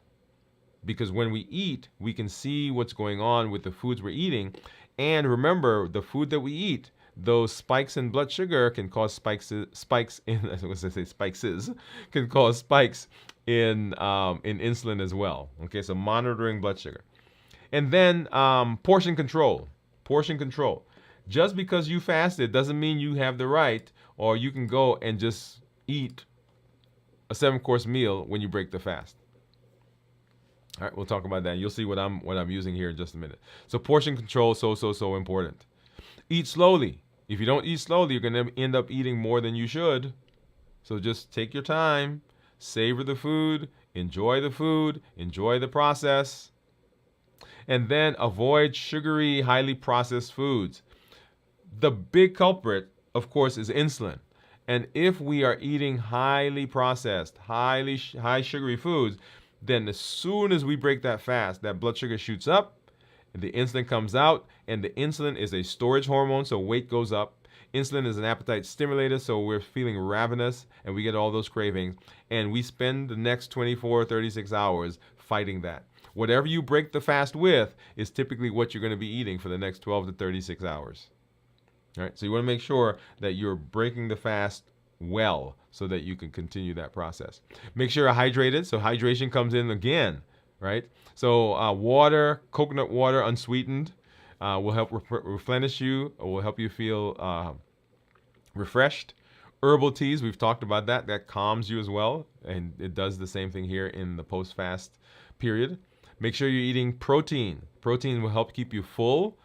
Speaker 1: Because when we eat, we can see what's going on with the foods we're eating. And remember, the food that we eat, those spikes in blood sugar can cause spikes in insulin as well. Okay, so monitoring blood sugar. And then portion control. Portion control. Just because you fasted doesn't mean you have the right, or you can go and just eat a 7-course meal when you break the fast. All right, we'll talk about that. You'll see what I'm using here in just a minute. So portion control, so important. Eat slowly. If you don't eat slowly, you're going to end up eating more than you should. So just take your time, savor the food, enjoy the process. And then avoid sugary, highly processed foods. The big culprit, of course, is insulin. And if we are eating highly processed, high sugary foods, then as soon as we break that fast, that blood sugar shoots up, and the insulin comes out, and the insulin is a storage hormone, so weight goes up. Insulin is an appetite stimulator, so we're feeling ravenous, and we get all those cravings. And we spend the next 24, 36 hours fighting that. Whatever you break the fast with is typically what you're going to be eating for the next 12 to 36 hours. All right, so you want to make sure that you're breaking the fast well so that you can continue that process. Make sure you're hydrated. So hydration comes in again, right? So water, coconut water, unsweetened, will help replenish you, or will help you feel refreshed. Herbal teas, we've talked about that. That calms you as well, and it does the same thing here in the post-fast period. Make sure you're eating protein. Protein will help keep you full,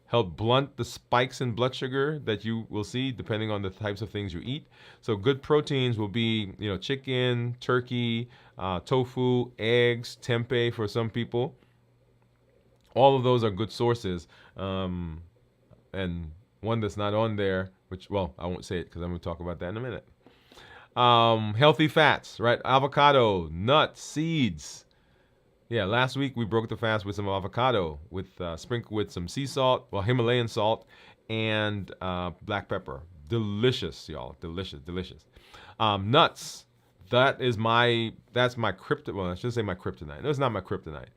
Speaker 1: help blunt the spikes in blood sugar that you will see depending on the types of things you eat. So good proteins will be, chicken, turkey, tofu, eggs, tempeh for some people. All of those are good sources. And one that's not on there, which, well, I won't say it because I'm going to talk about that in a minute. Healthy fats, right? Avocado, nuts, seeds. Yeah, last week we broke the fast with some avocado, sprinkled with some sea salt, Himalayan salt, and black pepper. Delicious, y'all. Delicious. Nuts. That's my kryptonite. Well, I shouldn't say my kryptonite. No, it's not my kryptonite.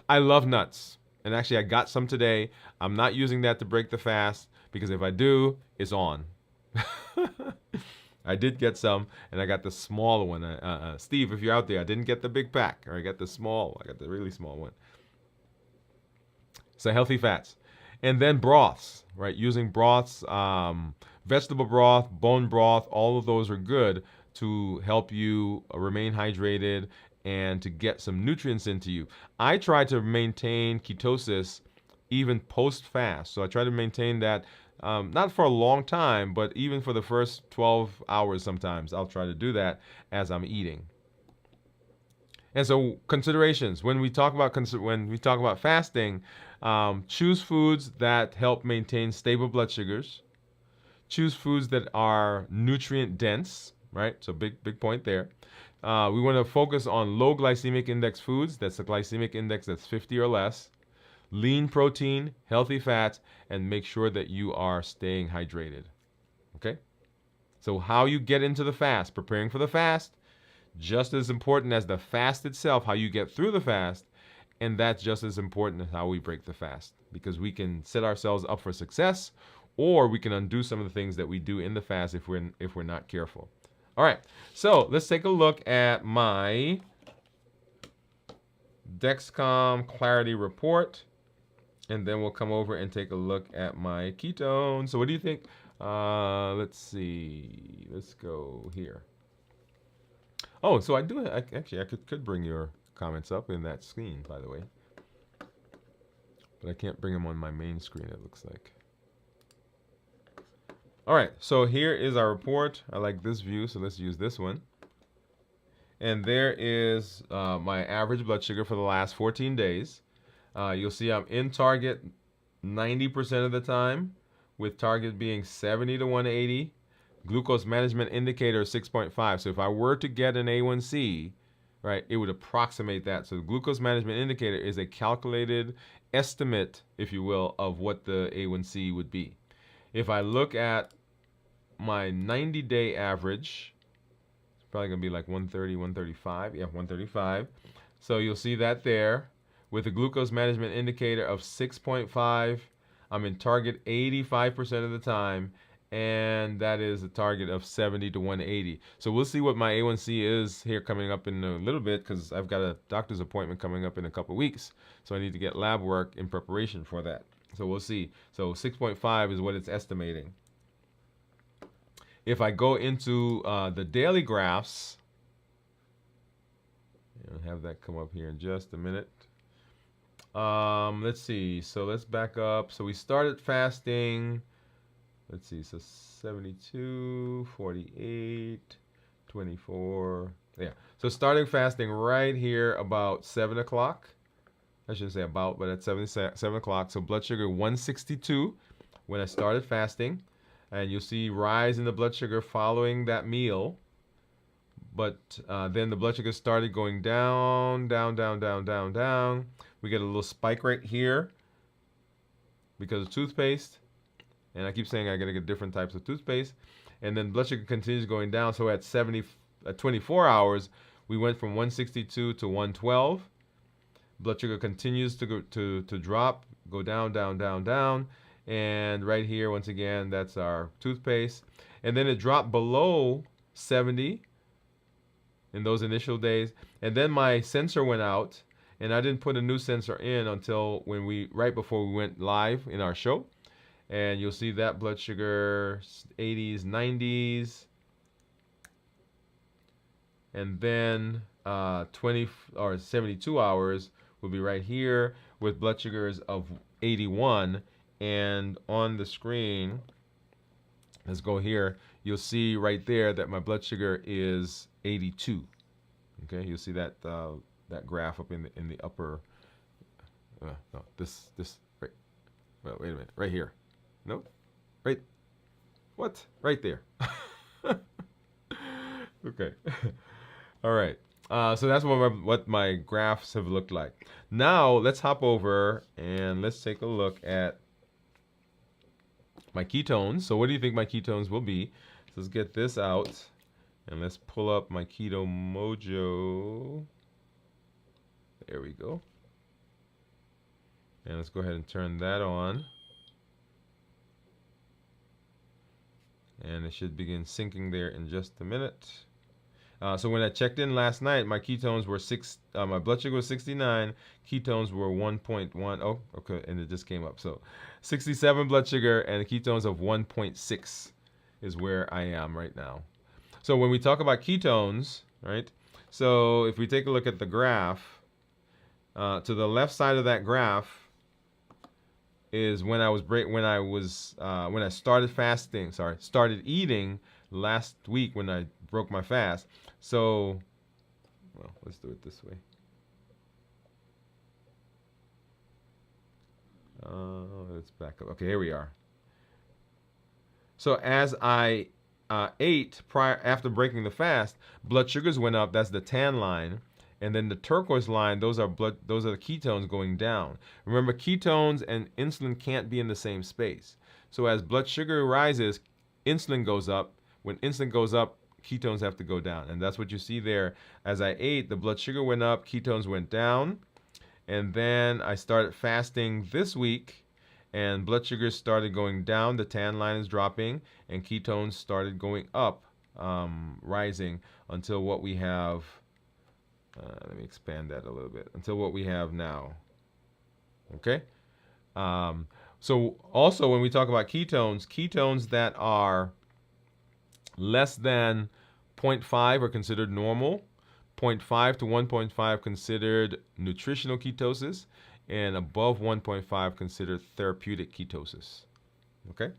Speaker 1: I love nuts. And actually, I got some today. I'm not using that to break the fast because if I do, it's on. I did get some, and I got the small one. Steve, if you're out there, I didn't get the big pack, or I got the small. I got the really small one. So healthy fats, and then broths, right? Using broths, vegetable broth, bone broth, all of those are good to help you remain hydrated and to get some nutrients into you. I try to maintain ketosis even post fast, so I try to maintain that. Not for a long time, but even for the first 12 hours, sometimes I'll try to do that as I'm eating. And so considerations when we talk about fasting, choose foods that help maintain stable blood sugars. Choose foods that are nutrient dense, right? So big point there. We want to focus on low glycemic index foods. That's a glycemic index that's 50 or less. Lean protein, healthy fats, and make sure that you are staying hydrated. Okay? So how you get into the fast, preparing for the fast, just as important as the fast itself, how you get through the fast, and that's just as important as how we break the fast, because we can set ourselves up for success, or we can undo some of the things that we do in the fast if we're not careful. All right, so let's take a look at my Dexcom Clarity Report, and then we'll come over and take a look at my ketones. So what do you think? Let's see. Let's go here. Oh, so I could bring your comments up in that screen, by the way. But I can't bring them on my main screen, it looks like. All right, so here is our report. I like this view, so let's use this one. And there is my average blood sugar for the last 14 days. You'll see I'm in target 90% of the time, with target being 70 to 180. Glucose management indicator is 6.5. So if I were to get an A1C, right, it would approximate that. So the glucose management indicator is a calculated estimate, if you will, of what the A1C would be. If I look at my 90-day average, it's probably going to be like 130, 135. Yeah, 135. So you'll see that there. With a glucose management indicator of 6.5, I'm in target 85% of the time, and that is a target of 70 to 180. So we'll see what my A1C is here coming up in a little bit, because I've got a doctor's appointment coming up in a couple weeks. So I need to get lab work in preparation for that. So we'll see. So 6.5 is what it's estimating. If I go into the daily graphs, I'll have that come up here in just a minute. Let's see. So let's back up. So we started fasting. Let's see. So 72, 48, 24. Yeah. So starting fasting right here about 7 o'clock. I shouldn't say about, but at 7 o'clock. So blood sugar 162 when I started fasting. And you'll see rise in the blood sugar following that meal. But then the blood sugar started going down, down, down, down, down, down. We get a little spike right here because of toothpaste. And I keep saying I gotta get different types of toothpaste. And then blood sugar continues going down. So at 24 hours, we went from 162 to 112. Blood sugar continues to go to drop, go down, down, down, down. And right here, once again, that's our toothpaste. And then it dropped below 70 in those initial days. And then my sensor went out, and I didn't put a new sensor in until right before we went live in our show. And you'll see that blood sugar 80s, 90s. And then 20 or 72 hours will be right here with blood sugars of 81. And on the screen, let's go here, you'll see right there that my blood sugar is 82. Okay, you'll see that that graph up in the upper. No, this right. Well, wait a minute, right here. Nope, right. What? Right there. Okay. All right. So that's what my graphs have looked like. Now let's hop over and let's take a look at my ketones. So what do you think my ketones will be? So let's get this out and let's pull up my Keto Mojo. There we go. And let's go ahead and turn that on. And it should begin syncing there in just a minute. So when I checked in last night, my ketones were my blood sugar was 69, ketones were 1.1. Oh, okay, and it just came up. So 67 blood sugar and ketones of 1.6 is where I am right now. So when we talk about ketones, right? So if we take a look at the graph, to the left side of that graph is when I started eating last week when I broke my fast. So, well, let's do it this way. Let's back up. Okay, here we are. So as I ate after breaking the fast, blood sugars went up. That's the tan line. And then the turquoise line, those are the ketones going down. Remember, ketones and insulin can't be in the same space. So as blood sugar rises, insulin goes up. When insulin goes up, ketones have to go down. And that's what you see there. As I ate, the blood sugar went up, ketones went down. And then I started fasting this week, and blood sugars started going down. The tan line is dropping, and ketones started going up, rising until what we have. Let me expand that a little bit. Until what we have now. Okay? So also when we talk about ketones that are less than 0.5 are considered normal. 0.5 to 1.5 considered nutritional ketosis. And above 1.5 considered therapeutic ketosis. Okay?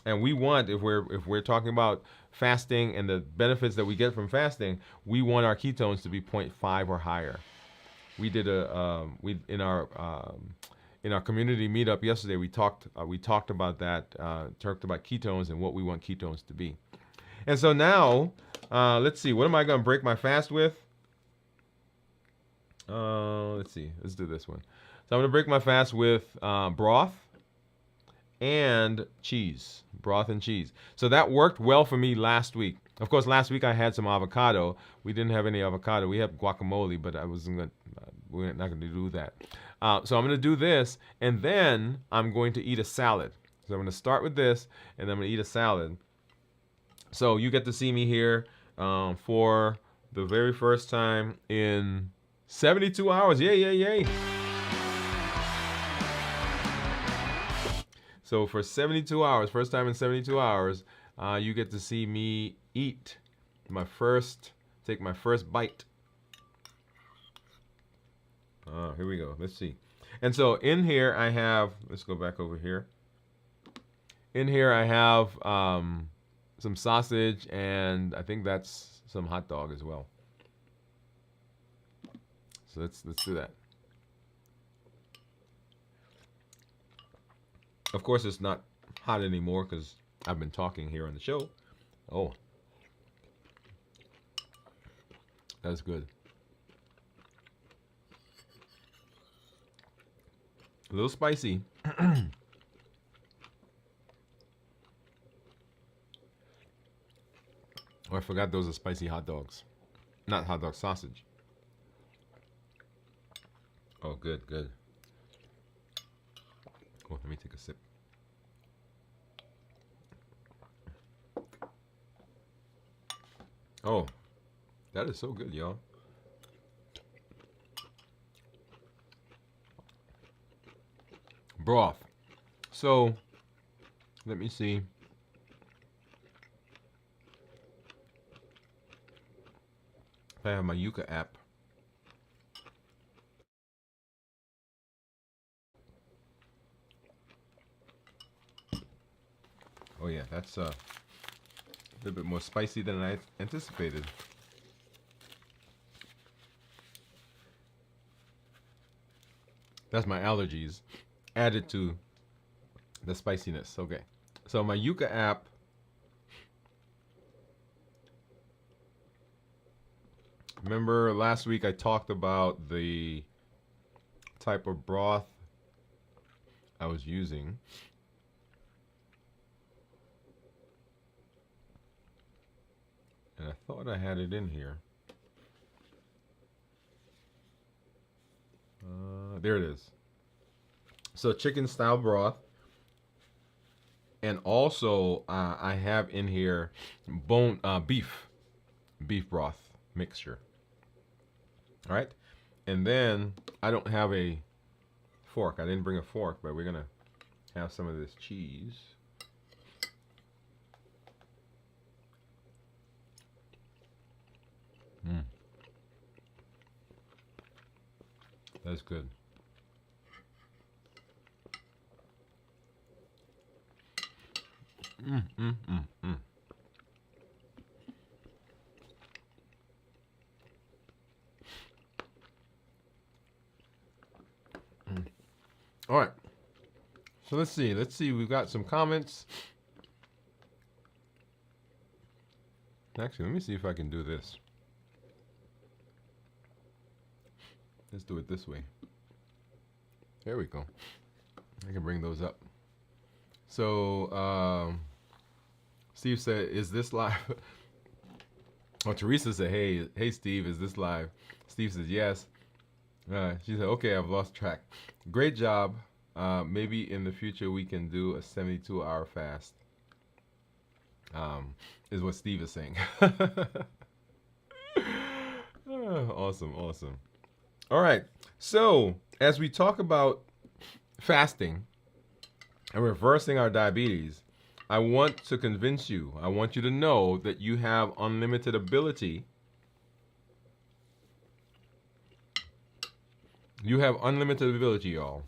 Speaker 1: And we want, if we're talking about fasting and the benefits that we get from fasting, we want our ketones to be 0.5 or higher. We did in our community meetup yesterday. We talked about that. Talked about ketones and what we want ketones to be. And so now, let's see. What am I going to break my fast with? Let's see. Let's do this one. So I'm going to break my fast with broth and cheese. Broth and cheese. So that worked well for me last week. Of course, last week I had some avocado. We didn't have any avocado. We have guacamole, but we're not going to do that. So I'm going to do this, and then I'm going to eat a salad. So I'm going to start with this, and then I'm going to eat a salad. So you get to see me here for the very first time in 72 hours. Yay, yay, yay. So for 72 hours, first time in 72 hours, you get to see me take my first bite. Here we go. Let's see. And so in here I have, let's go back over here. In here I have some sausage, and I think that's some hot dog as well. So let's do that. Of course, it's not hot anymore because I've been talking here on the show. Oh, that's good. A little spicy. Oh, I forgot those are spicy hot dogs. Not hot dog, sausage. Oh, good, good. Oh, let me take a sip. Oh, that is so good, y'all. Broth. So, let me see. If I have my Yuka app. Oh yeah, that's a little bit more spicy than I anticipated. That's my allergies added to the spiciness. Okay. So my Yuka app, remember last week I talked about the type of broth I was using. And I thought I had it in here. There it is. So chicken style broth. And also, I have in here beef broth mixture. All right. And then I don't have a fork. I didn't bring a fork, but we're gonna have some of this cheese. Mm. That's good. Mm, mm, mm, mm. Mm. All right. So let's see. Let's see. We've got some comments. Actually, let me see if I can do this. Let's do it this way. There we go. I can bring those up. So, Steve said, "Is this live?" Oh, Teresa said, "Hey, Steve, is this live?" Steve says, "Yes." She said, "Okay, I've lost track. Great job. Maybe in the future we can do a 72-hour fast." Is what Steve is saying. Awesome, awesome. All right. So, as we talk about fasting and reversing our diabetes, I want to convince you, I want you to know that you have unlimited ability. You have unlimited ability, y'all.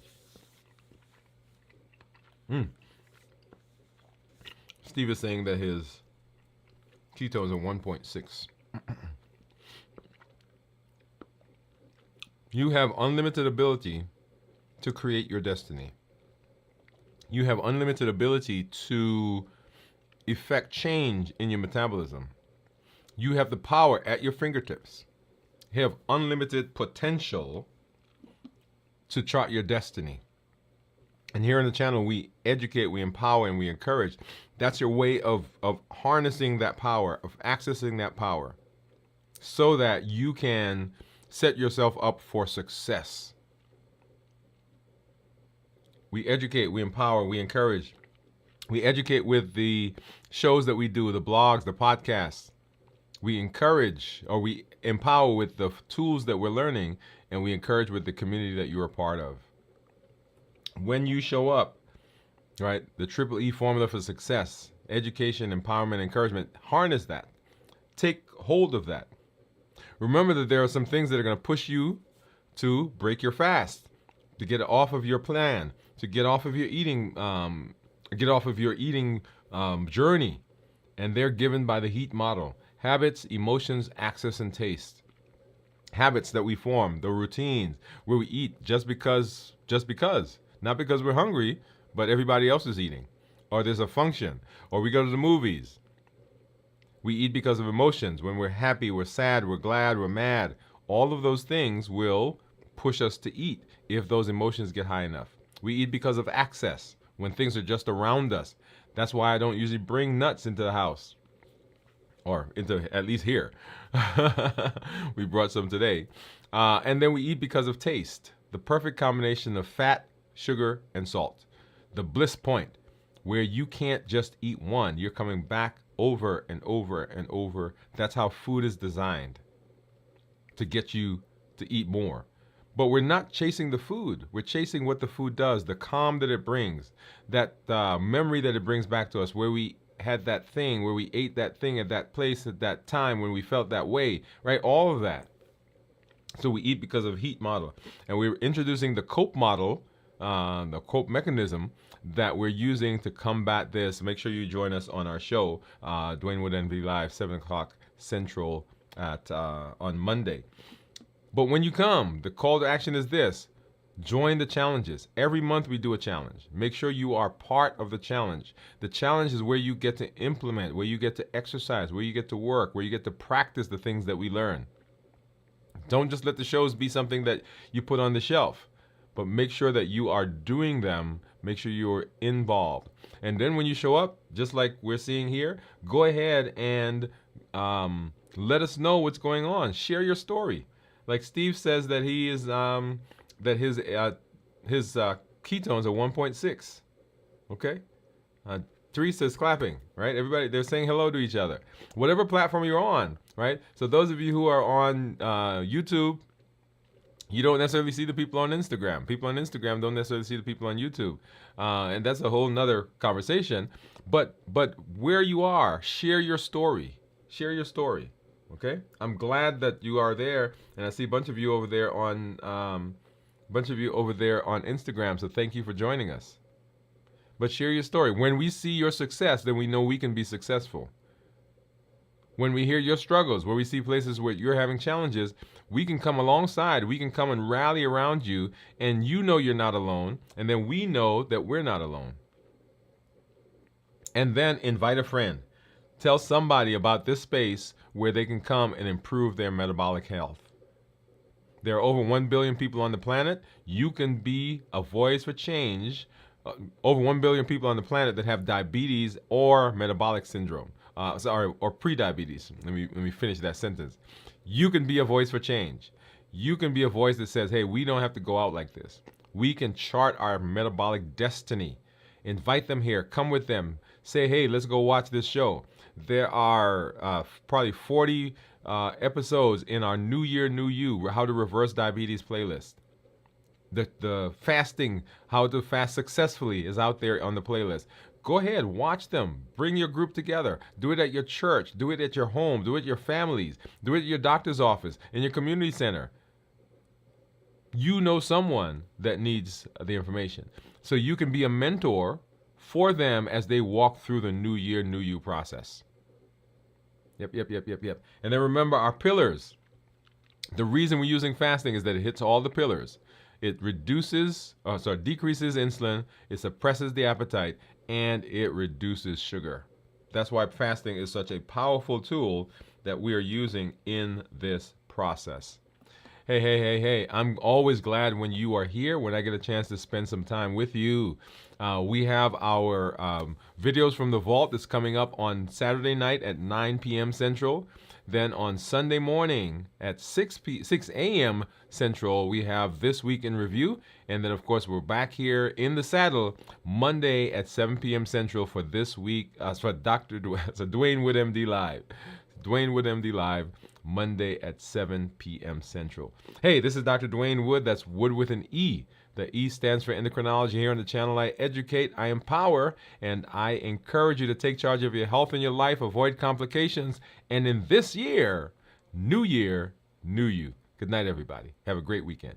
Speaker 1: Steve is saying that his ketones are 1.6. You have unlimited ability to create your destiny. You have unlimited ability to effect change in your metabolism. You have the power at your fingertips. You have unlimited potential to chart your destiny. And here on the channel, we educate, we empower, and we encourage. That's your way of harnessing that power, of accessing that power, so that you can set yourself up for success. We educate, we empower, we encourage. We educate with the shows that we do, the blogs, the podcasts. We encourage, or we empower with the tools that we're learning, and we encourage with the community that you're a part of. When you show up, right, the triple E formula for success: education, empowerment, encouragement. Harness that. Take hold of that. Remember that there are some things that are going to push you to break your fast, to get off of your plan, to get off of your eating, journey, and they're given by the HEAT model: habits, emotions, access, and taste. Habits that we form, the routines where we eat just because, not because we're hungry, but everybody else is eating, or there's a function, or we go to the movies. We eat because of emotions. When we're happy, we're sad, we're glad, we're mad. All of those things will push us to eat if those emotions get high enough. We eat because of access, when things are just around us. That's why I don't usually bring nuts into the house, or into, at least here. We brought some today. And then we eat because of taste, the perfect combination of fat, sugar, and salt. The bliss point, where you can't just eat one, you're coming back over and over and over. That's how food is designed, to get you to eat more. But we're not chasing the food. We're chasing what the food does, the calm that it brings, that memory that it brings back to us, where we had that thing, where we ate that thing at that place at that time when we felt that way, right? All of that. So we eat because of HEAT model. And we're introducing the COPE model, the COPE mechanism that we're using to combat this. Make sure you join us on our show, Dwain Woode NV Live, 7 o'clock Central on Monday. But when you come, the call to action is this: join the challenges. Every month we do a challenge. Make sure you are part of the challenge. The challenge is where you get to implement, where you get to exercise, where you get to work, where you get to practice the things that we learn. Don't just let the shows be something that you put on the shelf, but make sure that you are doing them. Make sure you're involved. And then when you show up, just like we're seeing here, go ahead and let us know what's going on. Share your story. Like Steve says that he is that his ketones are 1.6. Okay, Teresa's clapping, right? Everybody, they're saying hello to each other. Whatever platform you're on, right? So those of you who are on YouTube, you don't necessarily see the people on Instagram. People on Instagram don't necessarily see the people on YouTube, and that's a whole nother conversation. But where you are, share your story. Share your story. Okay. I'm glad that you are there, and I see a bunch of you over there on Instagram. So thank you for joining us. But share your story. When we see your success, then we know we can be successful. When we hear your struggles, where we see places where you're having challenges, we can come alongside. We can come and rally around you, and you know you're not alone, and then we know that we're not alone. And then invite a friend. Tell somebody about this space where they can come and improve their metabolic health. There are over 1 billion people on the planet. You can be a voice for change. Over 1 billion people on the planet that have diabetes or metabolic syndrome. Or pre-diabetes. Let me finish that sentence. You can be a voice for change. You can be a voice that says, hey, we don't have to go out like this. We can chart our metabolic destiny. Invite them here. Come with them. Say, hey, let's go watch this show. There are probably 40 episodes in our New Year, New You, How to Reverse Diabetes playlist. The fasting, how to fast successfully is out there on the playlist. Go ahead, watch them. Bring your group together. Do it at your church. Do it at your home. Do it at your families. Do it at your doctor's office, in your community center. You know someone that needs the information. So you can be a mentor for them as they walk through the New Year, New You process. Yep. And then remember our pillars. The reason we're using fasting is that it hits all the pillars. It decreases insulin, it suppresses the appetite, and it reduces sugar. That's why fasting is such a powerful tool that we are using in this process. Hey. I'm always glad when you are here, when I get a chance to spend some time with you. We have our videos from the vault that's coming up on Saturday night at 9 p.m. Central. Then on Sunday morning at 6 a.m. Central, we have This Week in Review. And then, of course, we're back here in the saddle Monday at 7 p.m. Central for This Week, for Dwain Woode MD Live. Dwain Woode MD Live, Monday at 7 p.m. Central. Hey, this is Dr. Dwain Woode. That's Wood with an E. The E stands for endocrinology. Here on the channel, I educate, I empower, and I encourage you to take charge of your health and your life, avoid complications, and in this year, New Year, New You. Good night, everybody. Have a great weekend.